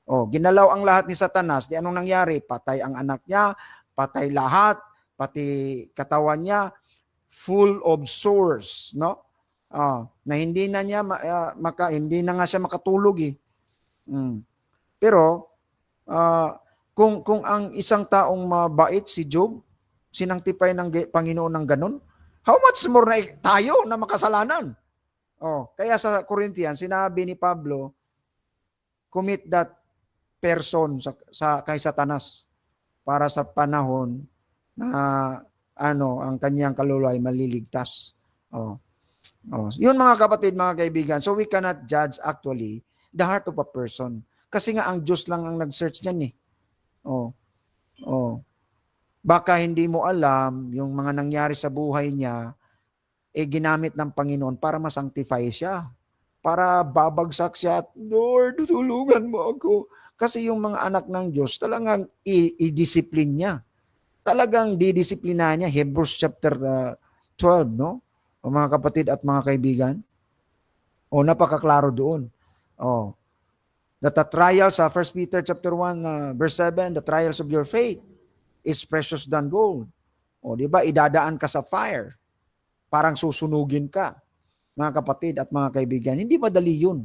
Ginalaw ang lahat ni Satanas. Di anong nangyari? Patay ang anak niya, patay lahat, pati katawan niya, full of sores, no? Na hindi na niya hindi na nga siya makatulog Pero kung ang isang taong mabait si Job, sinangtipay ng Panginoon ng ganun, how much more na tayo na makasalanan? Kaya sa Corinthians, sinabi ni Pablo, commit that person kay Satanas para sa panahon na ang kanyang kaluluwa ay maliligtas. Yun mga kapatid, mga kaibigan. So we cannot judge actually the heart of a person. Kasi nga ang Diyos lang ang nag-search niyan Baka hindi mo alam yung mga nangyari sa buhay niya, ginamit ng Panginoon para masanctify siya. Para babagsak siya at, Lord, tulungan mo ako. Kasi yung mga anak ng Diyos, talagang i-discipline niya. Talagang didisiplina niya. Hebrews chapter 12, no? Mga kapatid at mga kaibigan. Napakaklaro doon. That the trials sa 1 Peter chapter 1 verse 7, the trials of your faith is precious than gold. Di ba? Idadaan ka sa fire. Parang susunugin ka. Mga kapatid at mga kaibigan, hindi madali yun.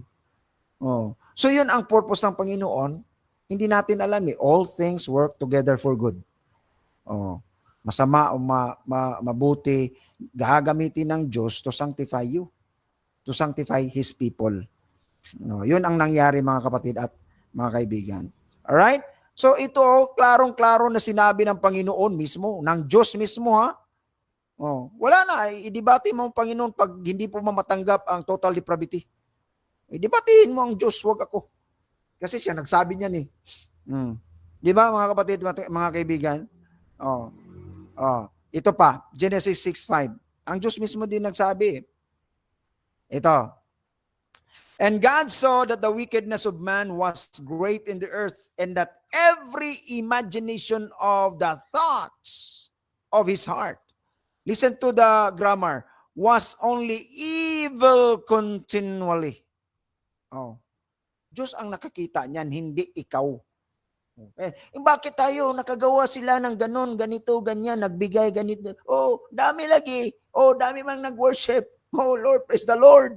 So yun ang purpose ng Panginoon. Hindi natin alam all things work together for good. Masama o mabuti, gagamitin ng Diyos to sanctify you. To sanctify His people. Yun ang nangyari mga kapatid at mga kaibigan. Alright? So ito, klarong-klaro na sinabi ng Panginoon mismo, ng Diyos mismo wala na, idibati mo ang Panginoon pag hindi po mamatanggap ang total depravity. Idibatiin mo ang Diyos, wag ako. Kasi siya nagsabi niyan Di ba mga kapatid, mga kaibigan? Ito pa, Genesis 6:5. Ang Diyos mismo din nagsabi. Ito. And God saw that the wickedness of man was great in the earth, and that every imagination of the thoughts of his heart, listen to the grammar, was only evil continually. Diyos ang nakakita niyan, hindi ikaw. Bakit tayo nakagawa sila ng ganon, ganito, ganyan, nagbigay ganito? Dami lagi. Dami mang nag-worship. Lord, praise the Lord.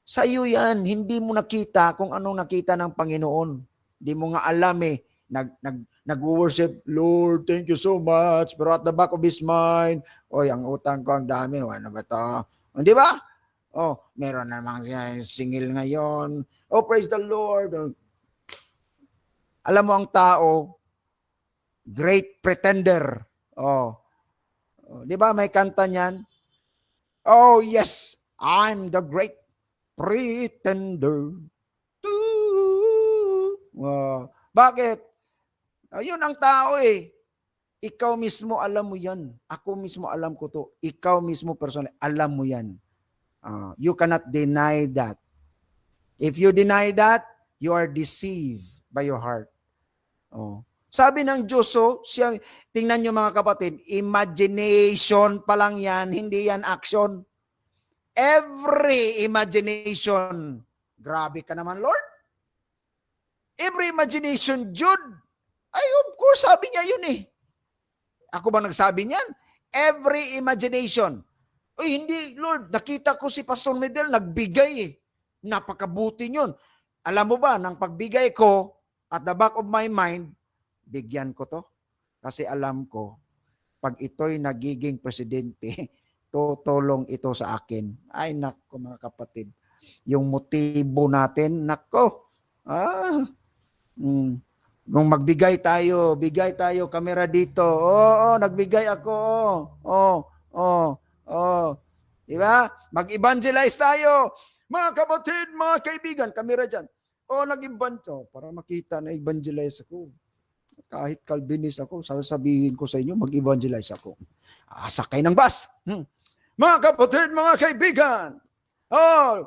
Sa iyo yan, hindi mo nakita kung anong nakita ng Panginoon. Hindi mo nga alam nag-worship, Lord, thank you so much. Pero at the back of his mind, ang utang ko ang dami, ano ba ito? Di ba? Meron namang singil ngayon. Praise the Lord. Alam mo ang tao, great pretender. Di ba may kanta niyan? Oh yes, I'm the great pretender. Bakit? Yun ang tao Ikaw mismo alam mo yan. Ako mismo alam ko to. Ikaw mismo personally, alam mo yan. You cannot deny that. If you deny that, you are deceived by your heart. Sabi ng Diyos, siya, tingnan nyo mga kapatid, imagination pa lang yan, hindi yan action. Every imagination Grabe ka naman, Lord. Every imagination, Jude. Ay, of course, sabi niya yun eh. Ako ba nagsabi niyan? Every imagination. Uy, hindi, Lord. Nakita ko si Pastor Medel, nagbigay eh. Napakabuti yun. Alam mo ba, nang pagbigay ko, at the back of my mind, bigyan ko to. Kasi alam ko, pag ito'y nagiging presidente, tutulong ito sa akin. Ay, nako mga kapatid. Yung motibo natin, nako. Nung magbigay tayo, bigay tayo, kamera dito. Oo, nagbigay ako. Diba? Mag-evangelize tayo. Mga kapatid, mga kaibigan, kamera dyan. Nag-evangelize. Para makita na evangelize ako. Kahit Calvinist ako, sasabihin ko sa inyo, mag-evangelize ako. Sakay ng bus. Mga kapatid, mga kaibigan,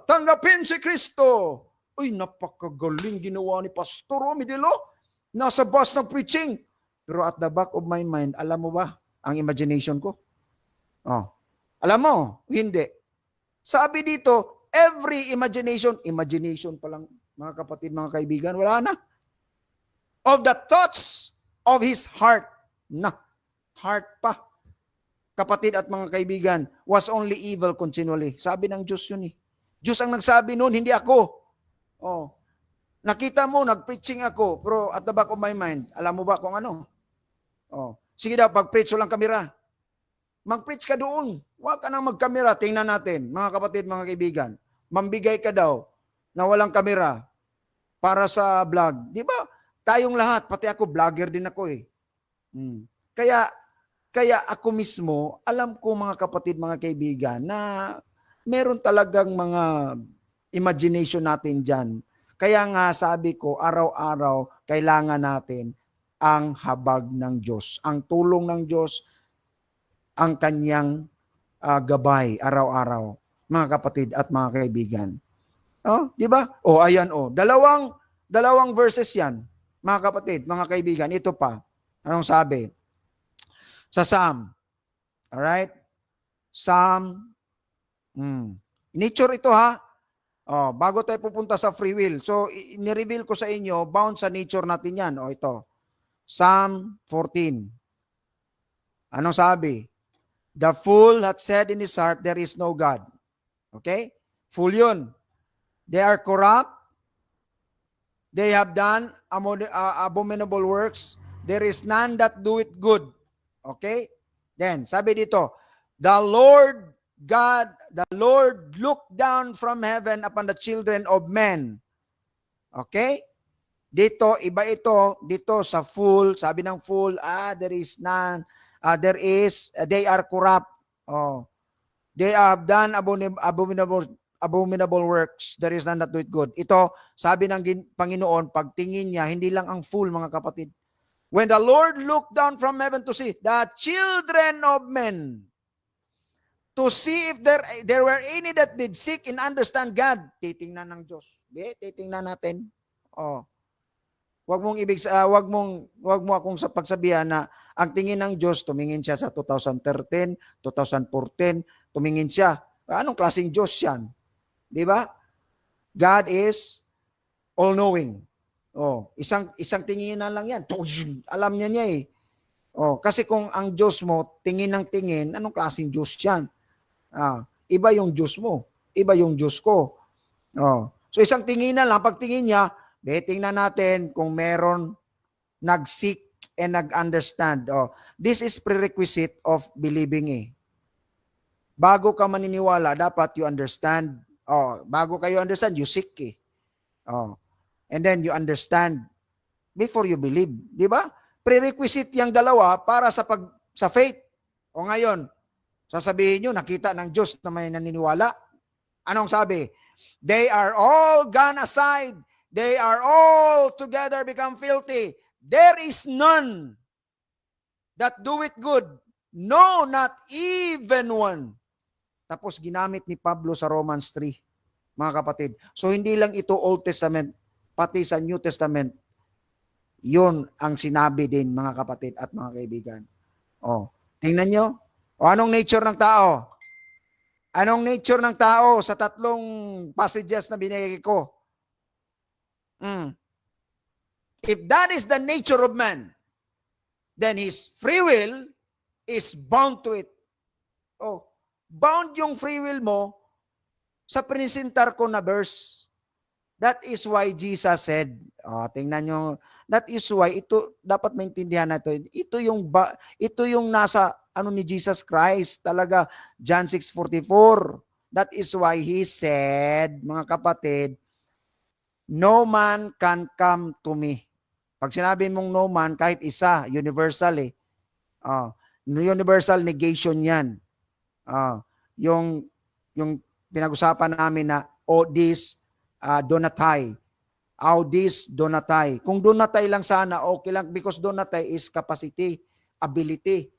tanggapin si Kristo. Uy, napakagaling ginawa ni Pastor Medelo. Nasa bus ng preaching. Pero at the back of my mind, alam mo ba ang imagination ko? Alam mo, hindi. Sabi dito, every imagination pa lang, mga kapatid, mga kaibigan, wala na. Of the thoughts of his heart. Heart pa. Kapatid at mga kaibigan, was only evil continually. Sabi ng Diyos yun eh. Diyos ang nagsabi noon, hindi ako. Nakita mo, nag-preaching ako, pero at the back of my mind, alam mo ba kung ano? Sige daw, pag-preach walang kamera. Mag-preach ka doon. Huwag ka nang mag-kamera. Tingnan natin, mga kapatid, mga kaibigan. Mambigay ka daw na walang kamera para sa vlog. Di ba? Tayong lahat, pati ako, vlogger din ako eh. Kaya ako mismo, alam ko mga kapatid, mga kaibigan, na meron talagang mga imagination natin dyan. Kaya nga sabi ko, araw-araw, kailangan natin ang habag ng Diyos, ang tulong ng Diyos, ang kanyang gabay araw-araw, mga kapatid at mga kaibigan. Di ba? Ayan dalawang verses yan, mga kapatid, mga kaibigan. Ito pa, anong sabi? Sa Psalm. Alright? Psalm. Nature ito ha. Bago tayo pupunta sa free will. So, ni-reveal ko sa inyo, bound sa nature natin yan. Ito. Psalm 14. Anong sabi? The fool hath said in his heart, there is no God. Okay? Fool yun. They are corrupt. They have done abominable works. There is none that do it good. Okay? Then, sabi dito, the Lord God, the Lord looked down from heaven upon the children of men. Okay? Dito, iba ito. Dito sa fool, sabi ng fool, there is none. They are corrupt. They have done abominable works. There is none that do it good. Ito, sabi ng Panginoon, pagtingin niya, hindi lang ang fool, mga kapatid. When the Lord looked down from heaven to see the children of men, to see if there were any that did seek and understand God, titingnan ng Diyos. Titingnan natin. Wag mo akong sa pagsabihan na ang tingin ng Diyos, tumingin siya sa 2013, 2014, tumingin siya. Anong klaseng Diyos yan? Di ba? God is all-knowing. Isang tingin na lang yan. Alam niya eh. Kasi kung ang Diyos mo, tingin ng tingin, anong klaseng Diyos yan? Iba yung Diyos mo. Iba yung Diyos ko. So isang tingin na lang, pagtingin niya, tingnan natin kung meron nag-seek and nag-understand. This is prerequisite of believing eh. Bago ka maniniwala, dapat you understand. Bago kayo understand, you seek eh. And then you understand before you believe. Di ba? Prerequisite yung dalawa para sa faith. Ngayon, sasabihin nyo, nakita ng Diyos na may naniniwala. Anong sabi? They are all gone aside. They are all together become filthy. There is none that do it good. No, not even one. Tapos ginamit ni Pablo sa Romans 3, mga kapatid. So hindi lang ito Old Testament, pati sa New Testament, yun ang sinabi din, mga kapatid at mga kaibigan. Tingnan nyo. Anong nature ng tao? Anong nature ng tao sa tatlong passages na binigay ko? Mm. If that is the nature of man, then his free will is bound to it. Oh, bound yung free will mo sa presentar ko na verse. That is why Jesus said, tingnan nyo, that is why, ito, dapat maintindihan natin, ito yung nasa, ni Jesus Christ, talaga, John 6:44. That is why He said, mga kapatid, no man can come to me. Pag sinabi mong no man, kahit isa, universal eh. Universal negation yan. Yung pinag-usapan namin na odis, donatai. Audis, donatai. Kung donatai lang sana, okay lang because donatai is capacity, ability.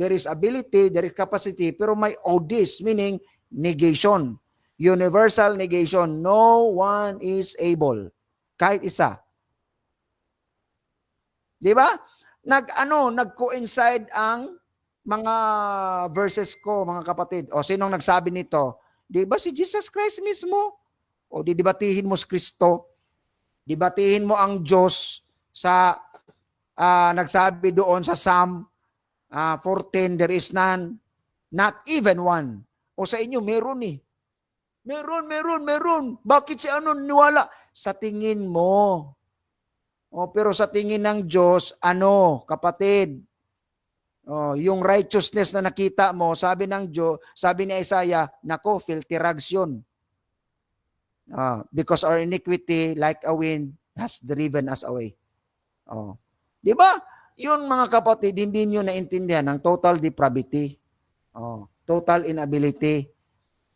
There is ability, there is capacity, pero may odis, meaning negation. Universal negation. No one is able. Kahit isa. Di ba? Nag-coincide ang mga verses ko, mga kapatid. O sinong nagsabi nito? Di ba si Jesus Christ mismo? O didibatihin mo si Kristo? Dibatihin mo ang Diyos sa nagsabi doon sa Psalm 14, there is none, not even one. O sa inyo, meron eh. Meron. Bakit si niwala? Sa tingin mo. Pero sa tingin ng Diyos, kapatid? Yung righteousness na nakita mo, sabi ng Diyos, sabi ni Isaiah, nako, filthy rags yun. Because our iniquity, like a wind, has driven us away. Di ba? Yun mga kapatid, hindi nyo naintindihan ang total depravity. Total inability.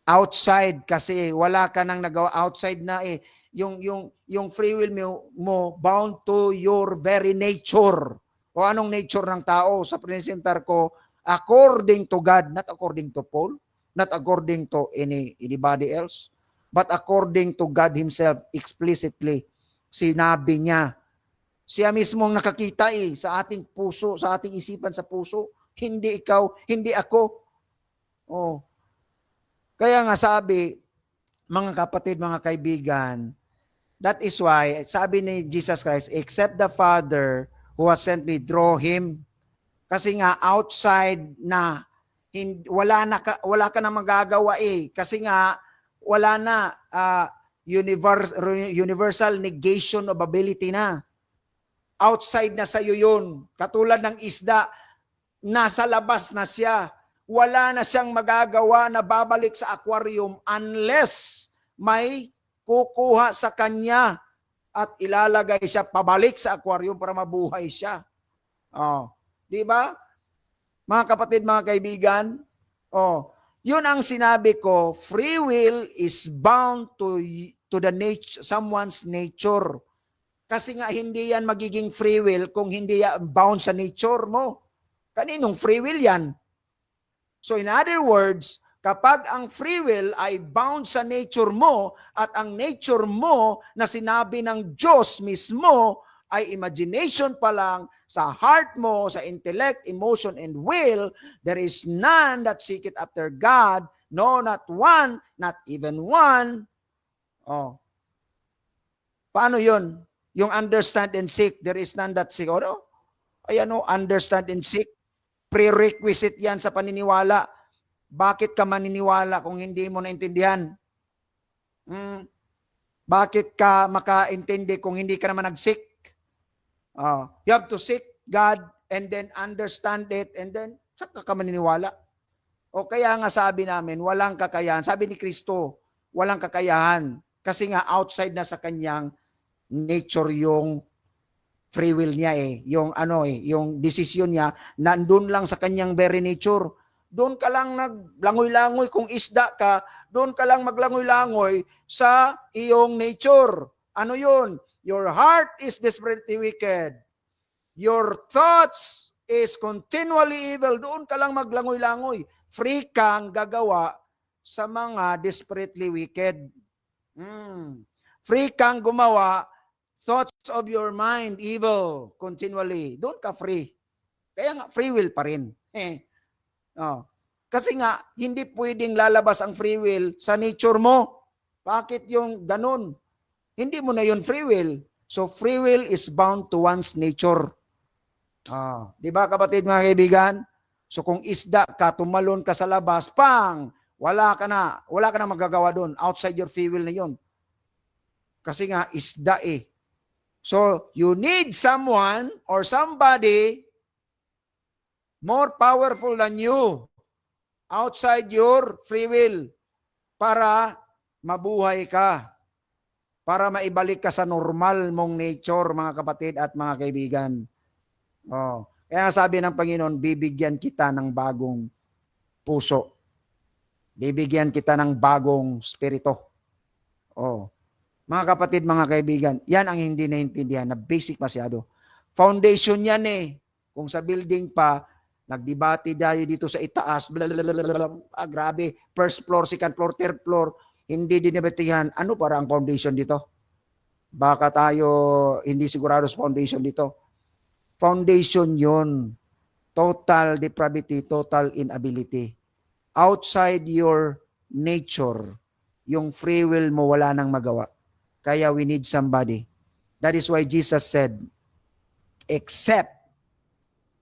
Outside, kasi wala ka nang nagawa. Outside na eh. Yung free will mo bound to your very nature. O anong nature ng tao? Sa presentar ko, according to God, not according to Paul, not according to anybody else, but according to God Himself, explicitly, sinabi niya. Siya mismo ang nakakita sa ating puso, sa ating isipan sa puso. Hindi ikaw, hindi ako. Kaya nga sabi, mga kapatid, mga kaibigan, that is why, sabi ni Jesus Christ, except the Father who has sent me, draw him. Kasi nga, outside na, wala ka na magagawa Kasi nga, wala na, universal negation of ability na. Outside na sa'yo yun. Katulad ng isda, nasa labas na siya. Wala na siyang magagawa na babalik sa aquarium unless may kukuha sa kanya at ilalagay siya pabalik sa aquarium para mabuhay siya. Di ba? Mga kapatid, mga kaibigan, yun ang sinabi ko, free will is bound to the nature, someone's nature. Kasi nga hindi yan magiging free will kung hindi yan bound sa nature mo. Kaninong free will yan? So in other words, kapag ang free will ay bound sa nature mo at ang nature mo na sinabi ng Diyos mismo ay imagination pa lang sa heart mo, sa intellect, emotion, and will, there is none that seeketh after God, no, not one, not even one. Paano yun? Yung understand and seek, there is none that seek. Understand and seek. Prerequisite yan sa paniniwala. Bakit ka maniniwala kung hindi mo naintindihan? Bakit ka makaintindi kung hindi ka naman nag-seek? You have to seek God and then understand it and then saka ka maniniwala. Kaya nga sabi namin, walang kakayahan. Sabi ni Kristo, walang kakayahan. Kasi nga outside na sa kanyang nature yung free will niya yung yung desisyon niya nandun lang sa kanyang very nature. Doon ka lang naglangoy-langoy kung isda ka, doon ka lang maglangoy-langoy sa iyong nature. Ano yun? Your heart is desperately wicked. Your thoughts is continually evil. Doon ka lang maglangoy-langoy. Free kang gagawa sa mga desperately wicked. Free kang gumawa thoughts of your mind, evil, continually. Doon ka free. Kaya nga, free will pa rin. Kasi nga, hindi pwedeng lalabas ang free will sa nature mo. Bakit yung ganun? hindi mo na yun free will. So free will is bound to one's nature. Di ba kapatid mga kaibigan? So kung isda ka, tumalon ka sa labas, wala ka na magagawa doon. Outside your free will na yun. Kasi nga, isda eh. So, you need someone or somebody more powerful than you outside your free will para mabuhay ka. Para maibalik ka sa normal mong nature, mga kapatid at mga kaibigan. Kaya sabi ng Panginoon, bibigyan kita ng bagong puso. Bibigyan kita ng bagong spirito. Mga kapatid, mga kaibigan, yan ang hindi naintindihan na basic masyado. Foundation yan eh. Kung sa building pa, nagdebate tayo dito sa itaas, grabe, first floor, second floor, third floor, hindi dinibatihan. Ano para ang foundation dito? Baka tayo hindi sigurado sa foundation dito. Foundation yon, total depravity, total inability. Outside your nature, yung free will mo wala nang magawa. Kaya we need somebody. That is why Jesus said, except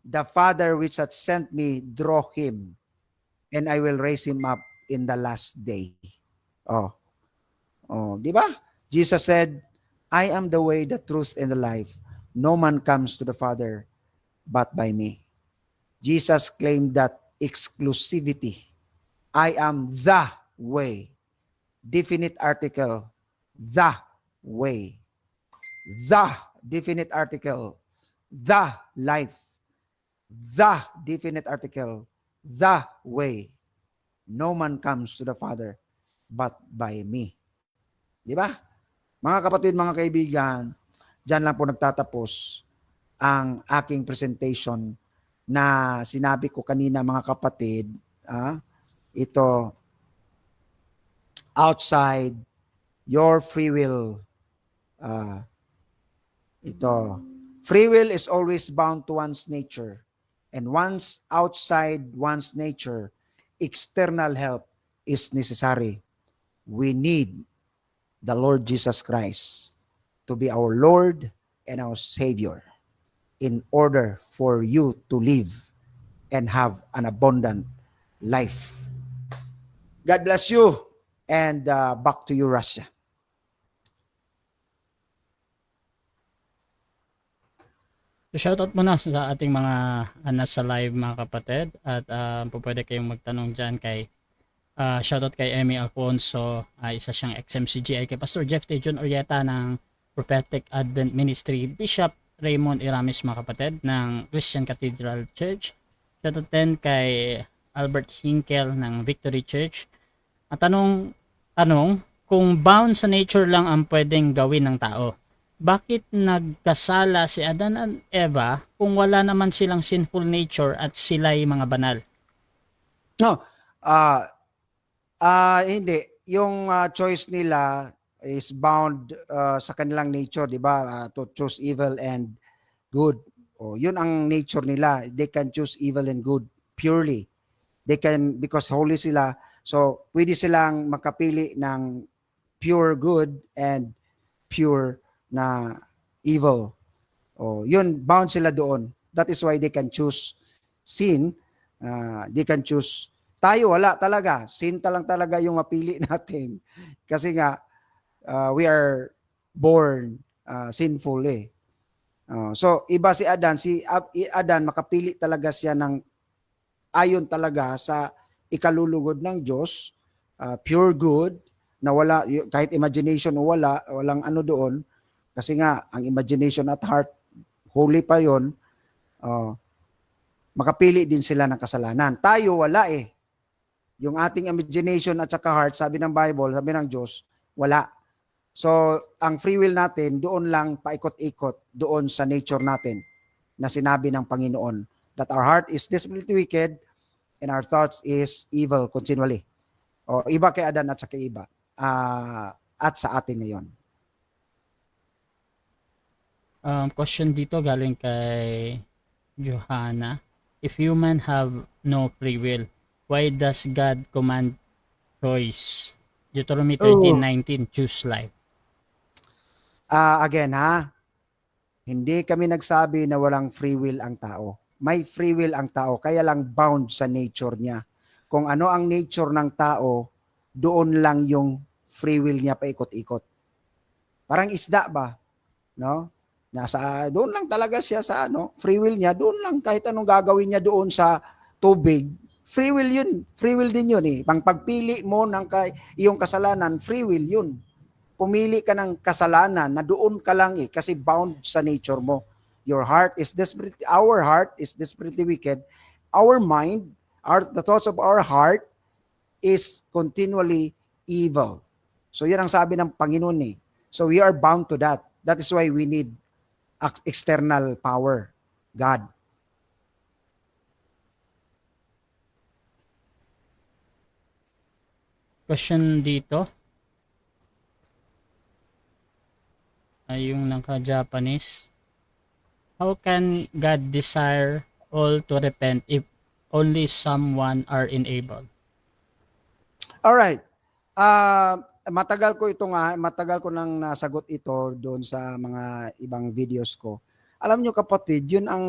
the Father which hath sent me draw him, and I will raise him up in the last day. Di ba? Jesus said, I am the way, the truth, and the life. No man comes to the Father but by me. Jesus claimed that exclusivity. I am the way. Definite article, the way. The definite article, the life. The definite article, the way. No man comes to the Father but by me. Di ba? Mga kapatid, mga kaibigan, dyan lang po nagtatapos ang aking presentation na sinabi ko kanina, mga kapatid. Ito, outside your free will. Free will is always bound to one's nature. And once outside one's nature, external help is necessary. We need the Lord Jesus Christ to be our Lord and our Savior in order for you to live and have an abundant life. God bless you, and back to you, Russia. So shoutout muna sa ating mga nasa live, mga kapatid, at pwede kayong magtanong dyan kay shoutout kay Emmy Alfonso, isa siyang XMCGI, kay Pastor Jeff Tejon Orieta ng Prophetic Advent Ministry, Bishop Raymond Iramis, mga kapatid, ng Christian Cathedral Church. Shoutout din kay Albert Hinkel ng Victory Church. At tanong, kung bound sa nature lang ang pwedeng gawin ng tao, bakit nagkasala si Adan at Eva kung wala naman silang sinful nature at sila'y mga banal? No, hindi. Yung choice nila is bound sa kanilang nature, di ba? To choose evil and good. Yun ang nature nila. They can choose evil and good purely. They can, because holy sila, so pwede silang makapili ng pure good and pure na evil. Yun, bound sila doon. That is why they can choose sin. They can choose. Tayo, wala talaga. Sin lang talaga yung mapili natin. Kasi nga, we are born sinful eh. So, iba si Adan. Si Adan, makapili talaga siya ng ayon talaga sa ikalulugod ng Diyos, pure good, na wala, kahit imagination o walang ano doon. Kasi nga, ang imagination at heart, holy pa yon, makapili din sila ng kasalanan. Tayo, wala eh. Yung ating imagination at saka heart, sabi ng Bible, sabi ng Diyos, wala. So, ang free will natin, doon lang paikot-ikot, doon sa nature natin, na sinabi ng Panginoon, that our heart is desperately wicked, and our thoughts is evil continually. Iba kay Adan at saka iba. At sa atin ngayon. Question dito galing kay Johanna. If human have no free will, why does God command choice? Deuteronomy 13:19, choose life. Again ha, hindi kami nagsabi na walang free will ang tao. May free will ang tao, kaya lang bound sa nature niya. Kung ano ang nature ng tao, doon lang yung free will niya paikot-ikot. Parang isda ba? No? Nasa doon lang talaga siya sa free will niya, doon lang kahit anong gagawin niya doon sa tubig, free will yun. Free will din yun eh. Pang pagpili mo ng iyong kasalanan, free will yun. Pumili ka ng kasalanan na doon ka lang eh, kasi bound sa nature mo. Our heart is desperately wicked. Our mind, the thoughts of our heart is continually evil. So yan ang sabi ng Panginoon eh. So we are bound to that. That is why we need external power, God. Question dito. Ay yung naka-Japanese. How can God desire all to repent if only someone are enabled? Alright. Matagal ko nang nasagot ito doon sa mga ibang videos ko. Alam nyo kapatid, yun ang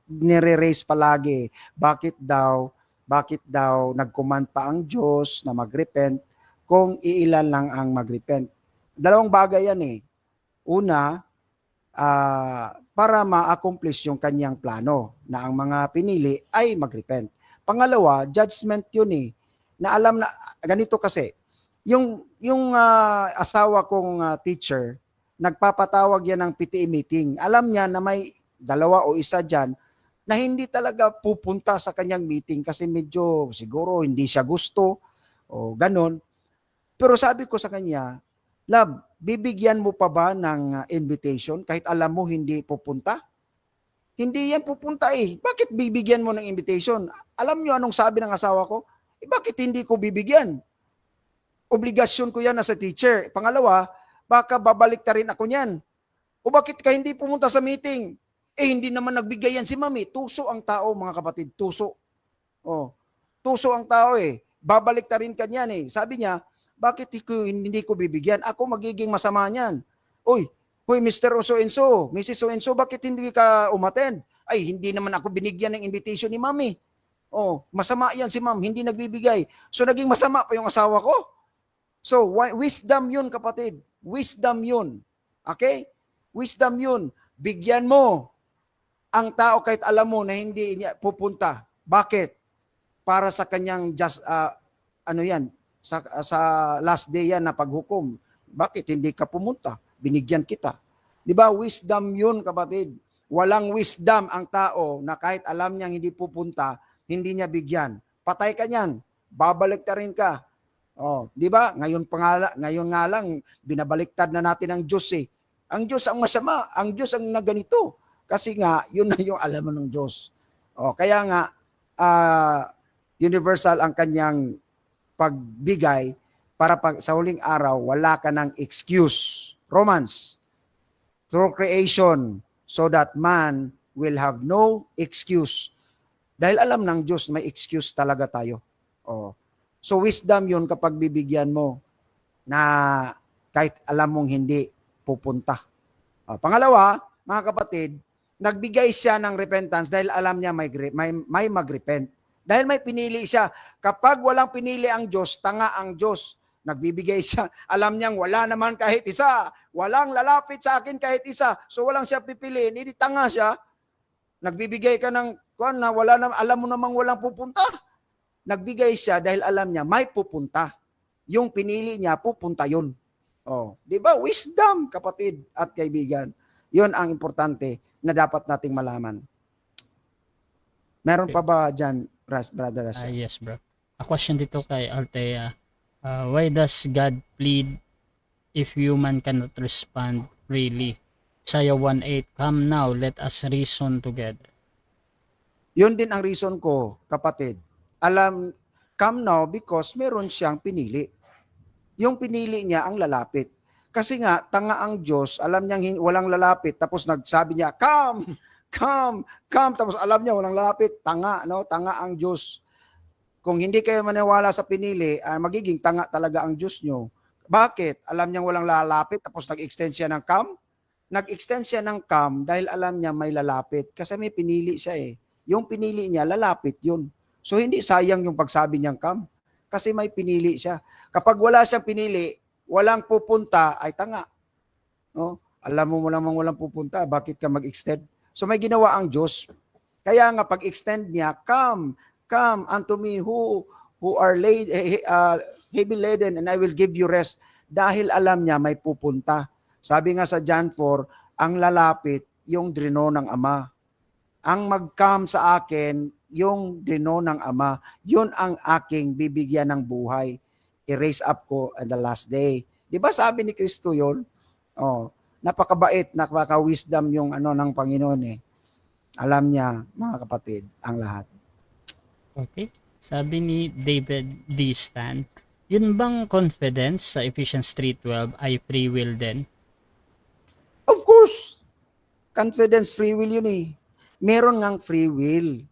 nire-raise palagi. Bakit daw nag-command pa ang Diyos na mag-repent kung iilan lang ang mag-repent? Dalawang bagay yan eh. Una, para ma-accomplish yung kanyang plano na ang mga pinili ay mag-repent. Pangalawa, judgment yun eh. Na alam na, ganito kasi, yung asawa kong teacher, nagpapatawag yan ng PTA meeting. Alam niya na may dalawa o isa dyan na hindi talaga pupunta sa kanyang meeting kasi medyo siguro hindi siya gusto o ganon. Pero sabi ko sa kanya, love, bibigyan mo pa ba ng invitation kahit alam mo hindi pupunta? Hindi yan pupunta eh. Bakit bibigyan mo ng invitation? Alam nyo anong sabi ng asawa ko? Bakit hindi ko bibigyan? Obligasyon ko yan as a teacher. Pangalawa, baka babalik ta rin ako niyan. O bakit ka hindi pumunta sa meeting? Hindi naman nagbigay yan si mami. Tuso ang tao, mga kapatid. Tuso. Tuso ang tao eh. Babalik ta rin ka niyan eh. Sabi niya, bakit hindi ko bibigyan? Ako magiging masama niyan. Uy, Mr. So-and-so, Mrs. So-and-so, bakit hindi ka umattend? Ay, hindi naman ako binigyan ng invitation ni mami. Masama yan si ma'am, hindi nagbibigay. So, naging masama pa yung asawa ko. So, wisdom yun, kapatid. Wisdom yun. Okay? Wisdom yun. Bigyan mo ang tao kahit alam mo na hindi niya pupunta. Bakit? Para sa kanyang sa last day yan na paghukom. Bakit hindi ka pumunta? Binigyan kita. Di ba? Wisdom yun, kapatid. Walang wisdom ang tao na kahit alam niyang hindi pupunta, hindi niya bigyan. Patay ka niyan. Babalik ta rin ka. Di ba? Ngayon nga lang, binabaliktad na natin ang Diyos eh. Ang Diyos ang masama. Ang Diyos ang naganito. Kasi nga, yun na yung alam ng Diyos. Kaya nga, universal ang kanyang pagbigay para sa huling araw, wala ka ng excuse. Romans, through creation, so that man will have no excuse. Dahil alam ng Diyos, may excuse talaga tayo. So wisdom yun kapag bibigyan mo na kahit alam mong hindi pupunta. Pangalawa, mga kapatid, nagbigay siya ng repentance dahil alam niya may mag-repent. Dahil may pinili siya. Kapag walang pinili ang Diyos, tanga ang Diyos. Nagbibigay siya. Alam niyang wala naman kahit isa. Walang lalapit sa akin kahit isa. So walang siya pipiliin. Hindi tanga siya. Nagbibigay ka ng na alam mo namang walang pupunta. Nagbigay siya dahil alam niya may pupunta. Yung pinili niya, pupunta yun. Di ba? Wisdom, kapatid at kaibigan. Yun ang importante na dapat nating malaman. Meron pa ba dyan, Brother Rasha? Yes, bro. A question dito kay Althea. Why does God plead if human cannot respond really? Isaiah 1:8, come now, let us reason together. Yun din ang reason ko, kapatid. Come now because meron siyang pinili. Yung pinili niya ang lalapit. Kasi nga, tanga ang Diyos, alam niyang walang lalapit, tapos nagsabi niya, come, tapos alam niya walang lalapit, tanga ang Diyos. Kung hindi kayo maniwala sa pinili, magiging tanga talaga ang Diyos nyo. Bakit? Alam niyang walang lalapit tapos nag-extend siya ng cam? Nag-extend siya ng cam dahil alam niya may lalapit. Kasi may pinili siya eh. Yung pinili niya, lalapit yun. So hindi sayang yung pagsabi niyang cam. Kasi may pinili siya. Kapag wala siyang pinili, walang pupunta, ay tanga. No? Alam mo namang walang pupunta, bakit ka mag-extend? So may ginawa ang Diyos. Kaya nga pag-extend niya, come unto me who are heavy laden and I will give you rest. Dahil alam niya may pupunta. Sabi nga sa John 4, ang lalapit yung drino ng Ama. Ang mag-come sa akin, yung drino ng Ama. Yun ang aking bibigyan ng buhay. I-raise up ko at the last day. Di ba sabi ni Kristo yun? Oh, napakabait, napaka-wisdom yung ng Panginoon eh. Alam niya, mga kapatid, ang lahat. Okay. Sabi ni David D. Stan, yun bang confidence sa Ephesians 3:12 ay free will din? Of course, confidence, free will yun eh. Meron ngang free will.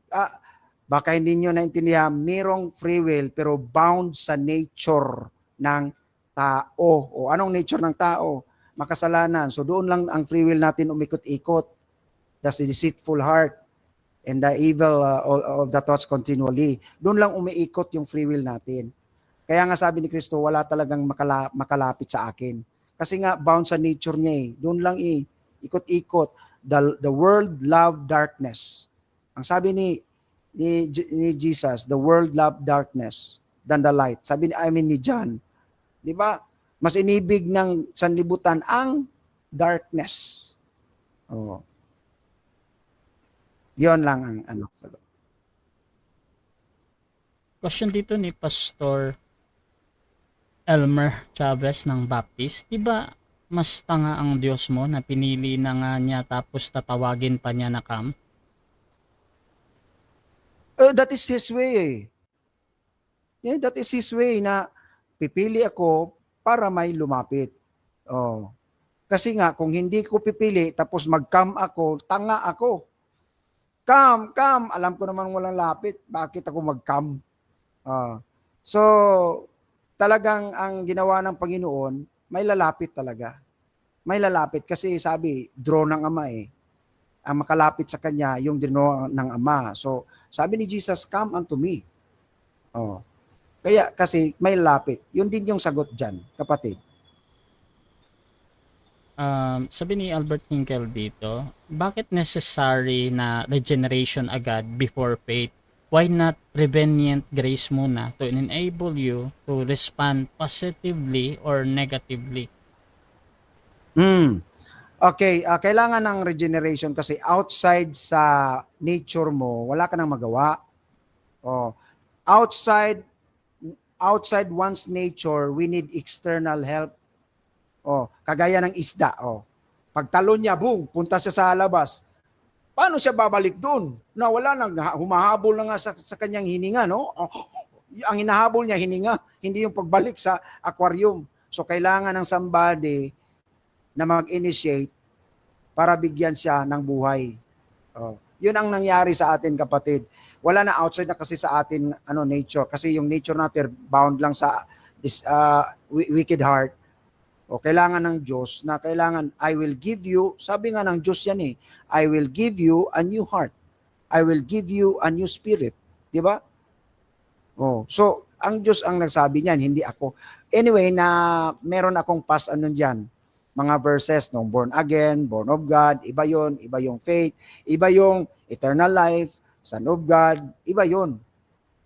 Baka hindi nyo naintindihan, merong free will pero bound sa nature ng tao. O anong nature ng tao? Makasalanan. So doon lang ang free will natin umikot-ikot. That's the deceitful heart and the evil of the thoughts continually. Doon lang umiikot yung free will natin. Kaya nga sabi ni Kristo, wala talagang makalapit sa akin. Kasi nga, bound sa nature niya eh. Doon lang ikot-ikot. The world love darkness. Ang sabi ni Jesus, the world love darkness than the light. Sabi ni John, di ba? Mas inibig ng sanlibutan ang darkness. Oh. Yon lang ang sagot. Question dito ni Pastor Elmer Chavez ng Baptist, di ba mas tanga ang Diyos mo na pinili na nga niya tapos tatawagin pa niya na Cam? That is His way eh. Yeah, that is His way na pipili ako para may lumapit. Oh. Kasi nga, kung hindi ko pipili tapos mag-cam ako, tanga ako. Come. Alam ko naman walang lapit. Bakit ako mag-cam? So, talagang ang ginawa ng Panginoon, may lalapit talaga. May lalapit kasi sabi, draw ng Ama eh. Ang makalapit sa Kanya, yung draw ng Ama. So, sabi ni Jesus, come unto me. Kaya kasi may lalapit. Yun din yung sagot dyan, kapatid. Sabi ni Albert Hinkel dito, bakit necessary na regeneration agad before faith? Why not prevenient grace muna to enable you to respond positively or negatively? Okay, kailangan ng regeneration kasi outside sa nature mo, wala ka nang magawa. Outside one's nature, we need external help. Kagaya ng isda. Pagtalon niya, boom, punta siya sa labas. Paano siya babalik doon? Na wala nang humahabol na nga sa kanyang hininga, no? Ang hinahabol niya hininga, hindi yung pagbalik sa aquarium. So kailangan ng somebody na mag-initiate para bigyan siya ng buhay. Yun ang nangyari sa atin, kapatid. Wala na outside na kasi sa atin nature kasi yung nature natin bound lang sa this wicked heart. Kailangan ng Diyos na kailangan, I will give you, sabi nga ng Diyos yan eh, I will give you a new heart. I will give you a new spirit. Di ba? So, ang Diyos ang nagsabi niyan, hindi ako. Anyway, na meron akong past dyan, mga verses, no, born again, born of God, iba yung faith, iba yung eternal life, son of God, iba yun.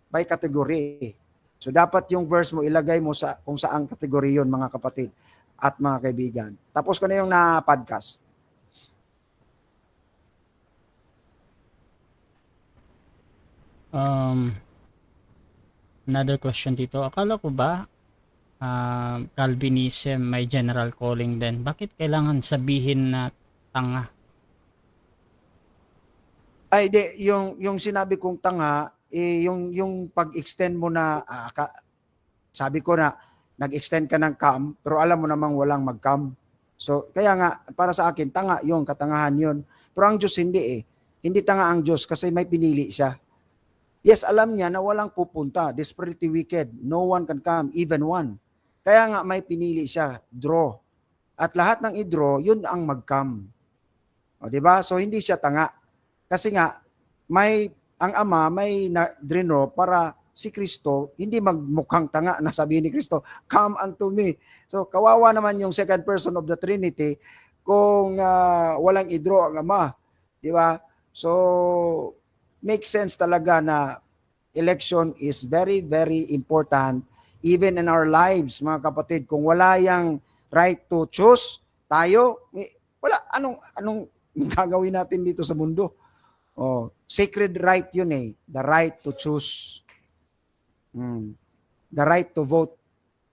By category. So, dapat yung verse mo, ilagay mo sa kung saang kategori yun, mga kapatid at mga kaibigan. Tapos ko na yung na-podcast. Another question dito. Akala ko ba Calvinism may general calling din? Bakit kailangan sabihin na tanga? Ay, yung sinabi kong tanga, yung pag-extend mo na, sabi ko na, nag-extend ka ng cam, pero alam mo namang walang mag-cam. So, kaya nga, para sa akin, tanga yun, katangahan yun. Pero ang Diyos hindi eh. Hindi tanga ang Diyos kasi may pinili siya. Yes, alam niya na walang pupunta. Desperately wicked. No one can come, even one. Kaya nga may pinili siya, draw. At lahat ng i-draw, yun ang mag-come. O, di ba? So hindi siya tanga. Kasi nga ang Ama may draw para si Kristo hindi magmukhang tanga na sabihin ni Kristo, "Come unto me." So kawawa naman yung second person of the Trinity kung walang i-draw ang Ama, di ba? So makes sense talaga na election is very very important even in our lives, mga kapatid. Kung wala yang right to choose, tayo wala anong gagawin natin dito sa mundo. Oh, sacred right yun eh, the right to choose. The right to vote,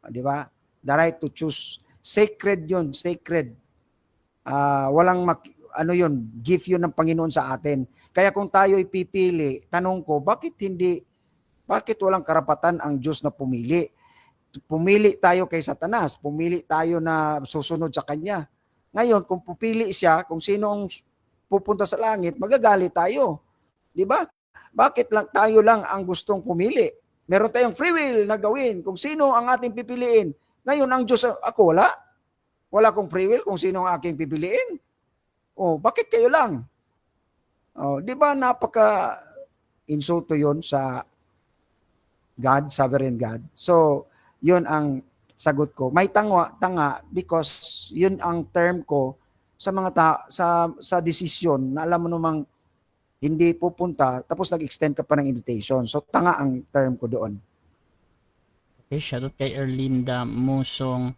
di ba? The right to choose. Sacred yun, sacred. Walang yun, gift yun ng Panginoon sa atin. Kaya kung tayo ipipili, tanong ko, bakit walang karapatan ang Diyos na pumili? Pumili tayo kay Satanas, pumili tayo na susunod sa Kanya. Ngayon, kung pupili siya, kung sino ang pupunta sa langit, magagalit tayo. Di ba? Bakit lang tayo lang ang gustong pumili? Meron tayong free will na gawin kung sino ang ating pipiliin. Ngayon, ang Diyos, ako wala. Wala akong free will kung sino ang aking pipiliin. Oh, bakit kayo lang? Oh, di ba napaka-insulto yon sa God, sovereign God. So, yun ang sagot ko. May tanga because yun ang term ko sa mga sa desisyon na alam mo namang hindi pupunta tapos nag-extend ka pa ng invitation. So tanga ang term ko doon. Okay, shoutout kay Erlinda Musong.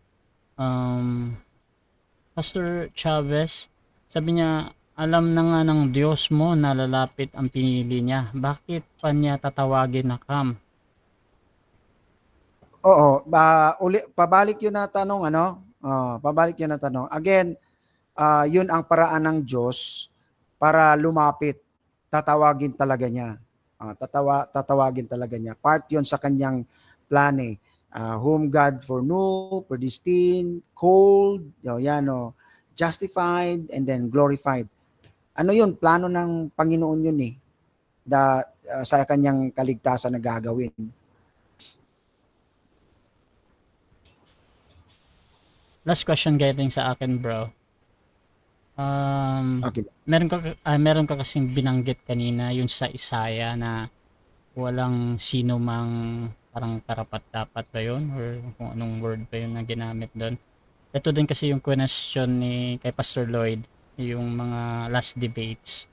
Pastor Chavez, sabi niya, alam na nga ng Diyos mo na lalapit ang pinili niya. Bakit pa niya tatawagin na come? Oo, pabalik yun na tanong, pabalik yun na tanong. Again, yun ang paraan ng Diyos para lumapit. Tatawagin talaga niya. Tatawagin talaga niya. Part yun sa kanyang plane. Whom God foreknew, predestined, called, justified, and then glorified. Ano yun? Plano ng Panginoon yun eh. Sa kanyang kaligtasan na gagawin. Last question getting sa akin, bro. Okay. Meron ka kasing binanggit kanina yung sa Isaiah na walang sino mang parang karapat-dapat ba yun or kung anong word ba yun na ginamit doon. Ito din kasi yung question kay Pastor Lloyd, yung mga last debates.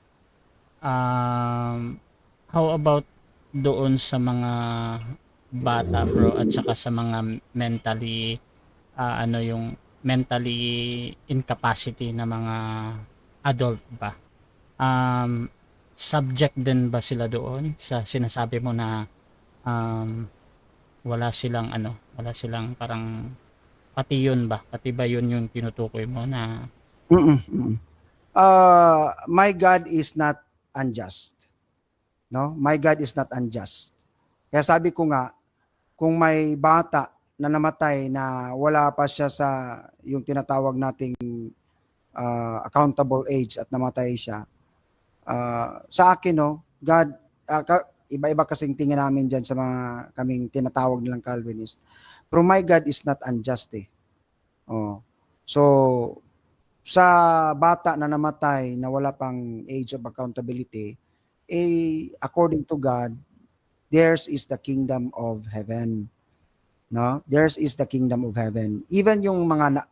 How about doon sa mga bata, bro, at saka sa mga mentally incapacity na mga adult ba? Subject din ba sila doon sa sinasabi mo na wala silang parang pati ba yun yung tinutukoy mo na my God is not unjust. No? My God is not unjust. Kaya sabi ko nga, kung may bata na namatay na wala pa siya sa yung tinatawag nating accountable age at namatay siya, sa akin, God, iba-iba kasing tingin namin dyan sa mga kaming tinatawag nilang Calvinist. Pero my God is not unjust eh. So, sa bata na namatay na wala pang age of accountability, according to God, theirs is the kingdom of heaven. No? Theirs is the kingdom of heaven. Even yung mga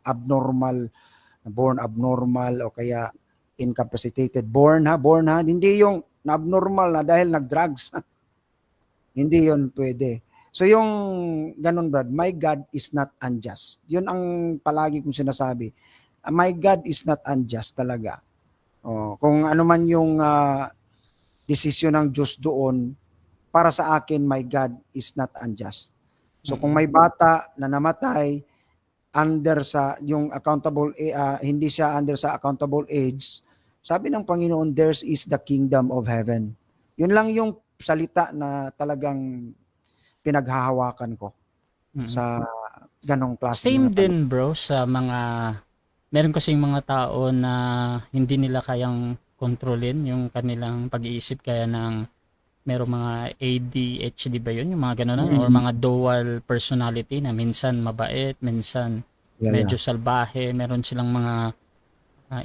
born abnormal o kaya incapacitated, born ha, hindi yung abnormal na dahil nag-drugs. Hindi yun pwede. So yung ganun, Brad, my God is not unjust. Yun ang palagi kong sinasabi. My God is not unjust talaga. Kung ano man yung desisyon ng Diyos doon, para sa akin, my God is not unjust. So kung may bata na namatay under sa yung accountable hindi siya under sa accountable age, sabi ng Panginoon, theirs is the kingdom of heaven. Yun lang yung salita na talagang pinaghahawakan ko sa ganong klase. Same din, bro, sa meron kasing mga tao na hindi nila kayang kontrolin yung kanilang pag-iisip kaya ng merong mga ADHD ba yun? Yung mga gano'n or Mm. mga dual personality na minsan mabait, minsan Yeah, yeah. medyo salbahe, meron silang mga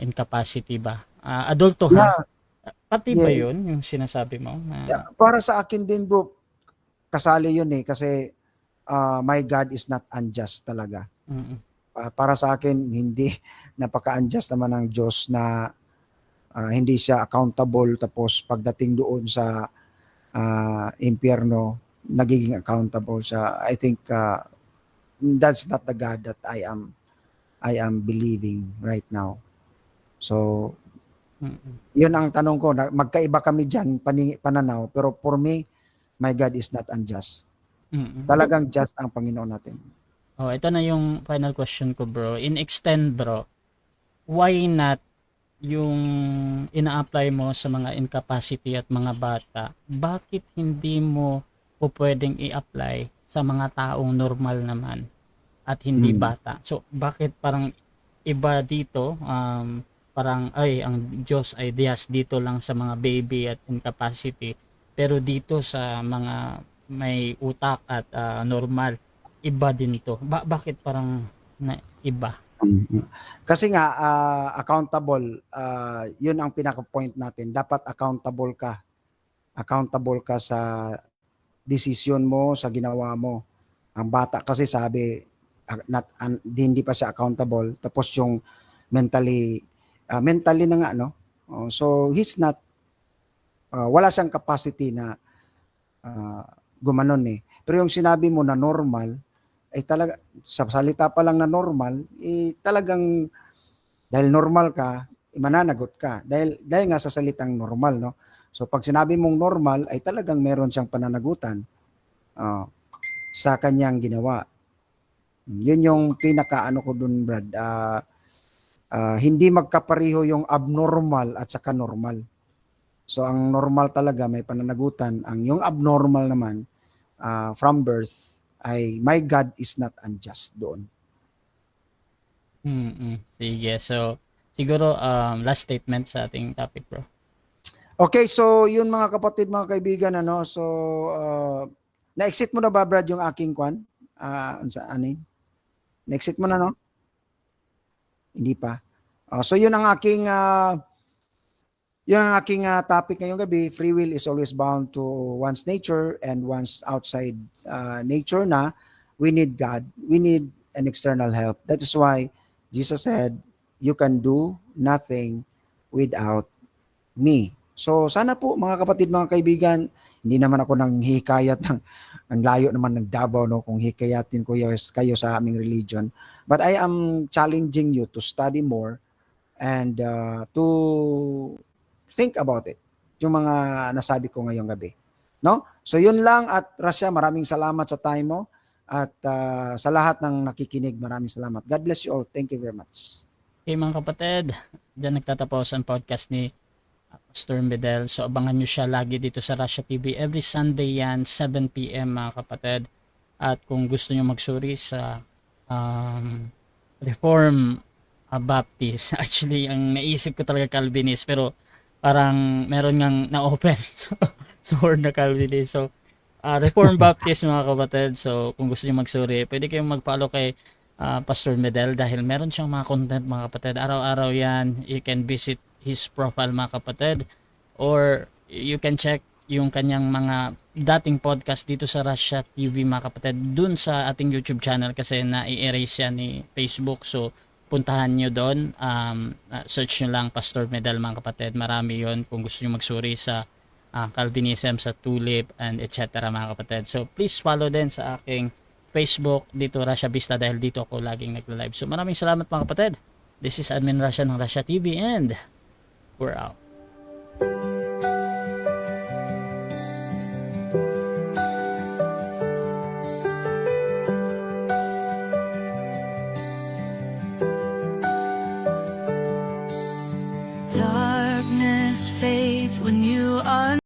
incapacity ba? Adulto ha? Yeah, Pati ba yeah. yun yung sinasabi mo Yeah, na para sa akin din bro, kasali yun eh kasi my God is not unjust talaga. mm, Para sa akin, hindi napaka-unjust naman ng Diyos na hindi siya accountable tapos pagdating doon sa impyerno, nagiging accountable siya. I think that's not the God that I am believing right now. So, mm, yun ang tanong ko. Magkaiba kami dyan, pananaw, pero for me, my God is not unjust. mm. Talagang just ang Panginoon natin. Oh, ito na yung final question ko, bro. In extend, bro, why not yung ina-apply mo sa mga incapacity at mga bata, bakit hindi mo po pwedeng i-apply sa mga taong normal naman at hindi Mm. bata? So, bakit parang iba dito, parang ay ang Diyos ay Diyas dito lang sa mga baby at incapacity, pero dito sa mga may utak at normal, iba din to. Bakit parang na iba? Mm. Kasi nga accountable, 'yun ang pinaka-point natin. Dapat accountable ka. Accountable ka sa desisyon mo, sa ginawa mo. Ang bata kasi sabi hindi pa siya accountable tapos yung mentally na nga no. So he's not wala siyang capacity na ah, gumanon eh. Pero yung sinabi mo na normal ay talaga sa salita pa lang na normal, eh talagang dahil normal ka, mananagot ka. Dahil nga sa salitang normal, no? So pag sinabi mong normal, ay talagang meron siyang pananagutan ah, sa kanyang ginawa. Yun yung pinaka-ano ko dun, Brad. Hindi magkapareho yung abnormal at saka normal. So ang normal talaga may pananagutan. Ang yung abnormal naman from birth ay my God is not unjust doon. Sige. So, siguro last statement sa ating topic, bro. Okay, so yun mga kapatid, mga kaibigan, ano, so na-exit mo na ba Brad yung aking kwan? Sa anin? Na-exit mo na no? Hindi pa. So yun ang aking topic ngayong gabi. Free will is always bound to one's nature and one's outside nature na we need God. We need an external help. That is why Jesus said, you can do nothing without me. So sana po mga kapatid, mga kaibigan, hindi naman ako nang hikayat ang layo naman ng Davao no kung hikayatin ko kayo sa aming religion. But I am challenging you to study more and to think about it. Yung mga nasabi ko ngayong gabi. No? So yun lang at Rasya, maraming salamat sa time mo at sa lahat ng nakikinig, maraming salamat. God bless you all. Thank you very much. Okay, mga kapatid, dyan nagtatapos ang podcast ni Pastor Medel. So, abangan nyo siya lagi dito sa Russia TV. Every Sunday yan, 7 p.m. mga kapatid. At kung gusto nyo magsuri sa Reform Baptist, actually, ang naisip ko talaga Calvinist, pero parang meron ngang na-open. So, word na Calvinist. So, Reform Baptist mga kapatid. So, kung gusto nyo magsuri, pwede kayong mag-follow kay Pastor Medel dahil meron siyang mga content mga kapatid. Araw-araw yan. You can visit his profile mga kapatid or you can check yung kanyang mga dating podcast dito sa Russia TV mga kapatid dun sa ating YouTube channel kasi na-erase yan ni Facebook. So, puntahan nyo doon. Search nyo lang Pastor Medel mga kapatid. Marami yon kung gusto nyo magsuri sa Calvinism, sa Tulip, and etc. mga kapatid. So, please follow din sa aking Facebook dito Russia Vista dahil dito ako laging nagla-live. So, maraming salamat mga kapatid. This is Admin Russia ng Russia TV and we're out. Darkness fades when you are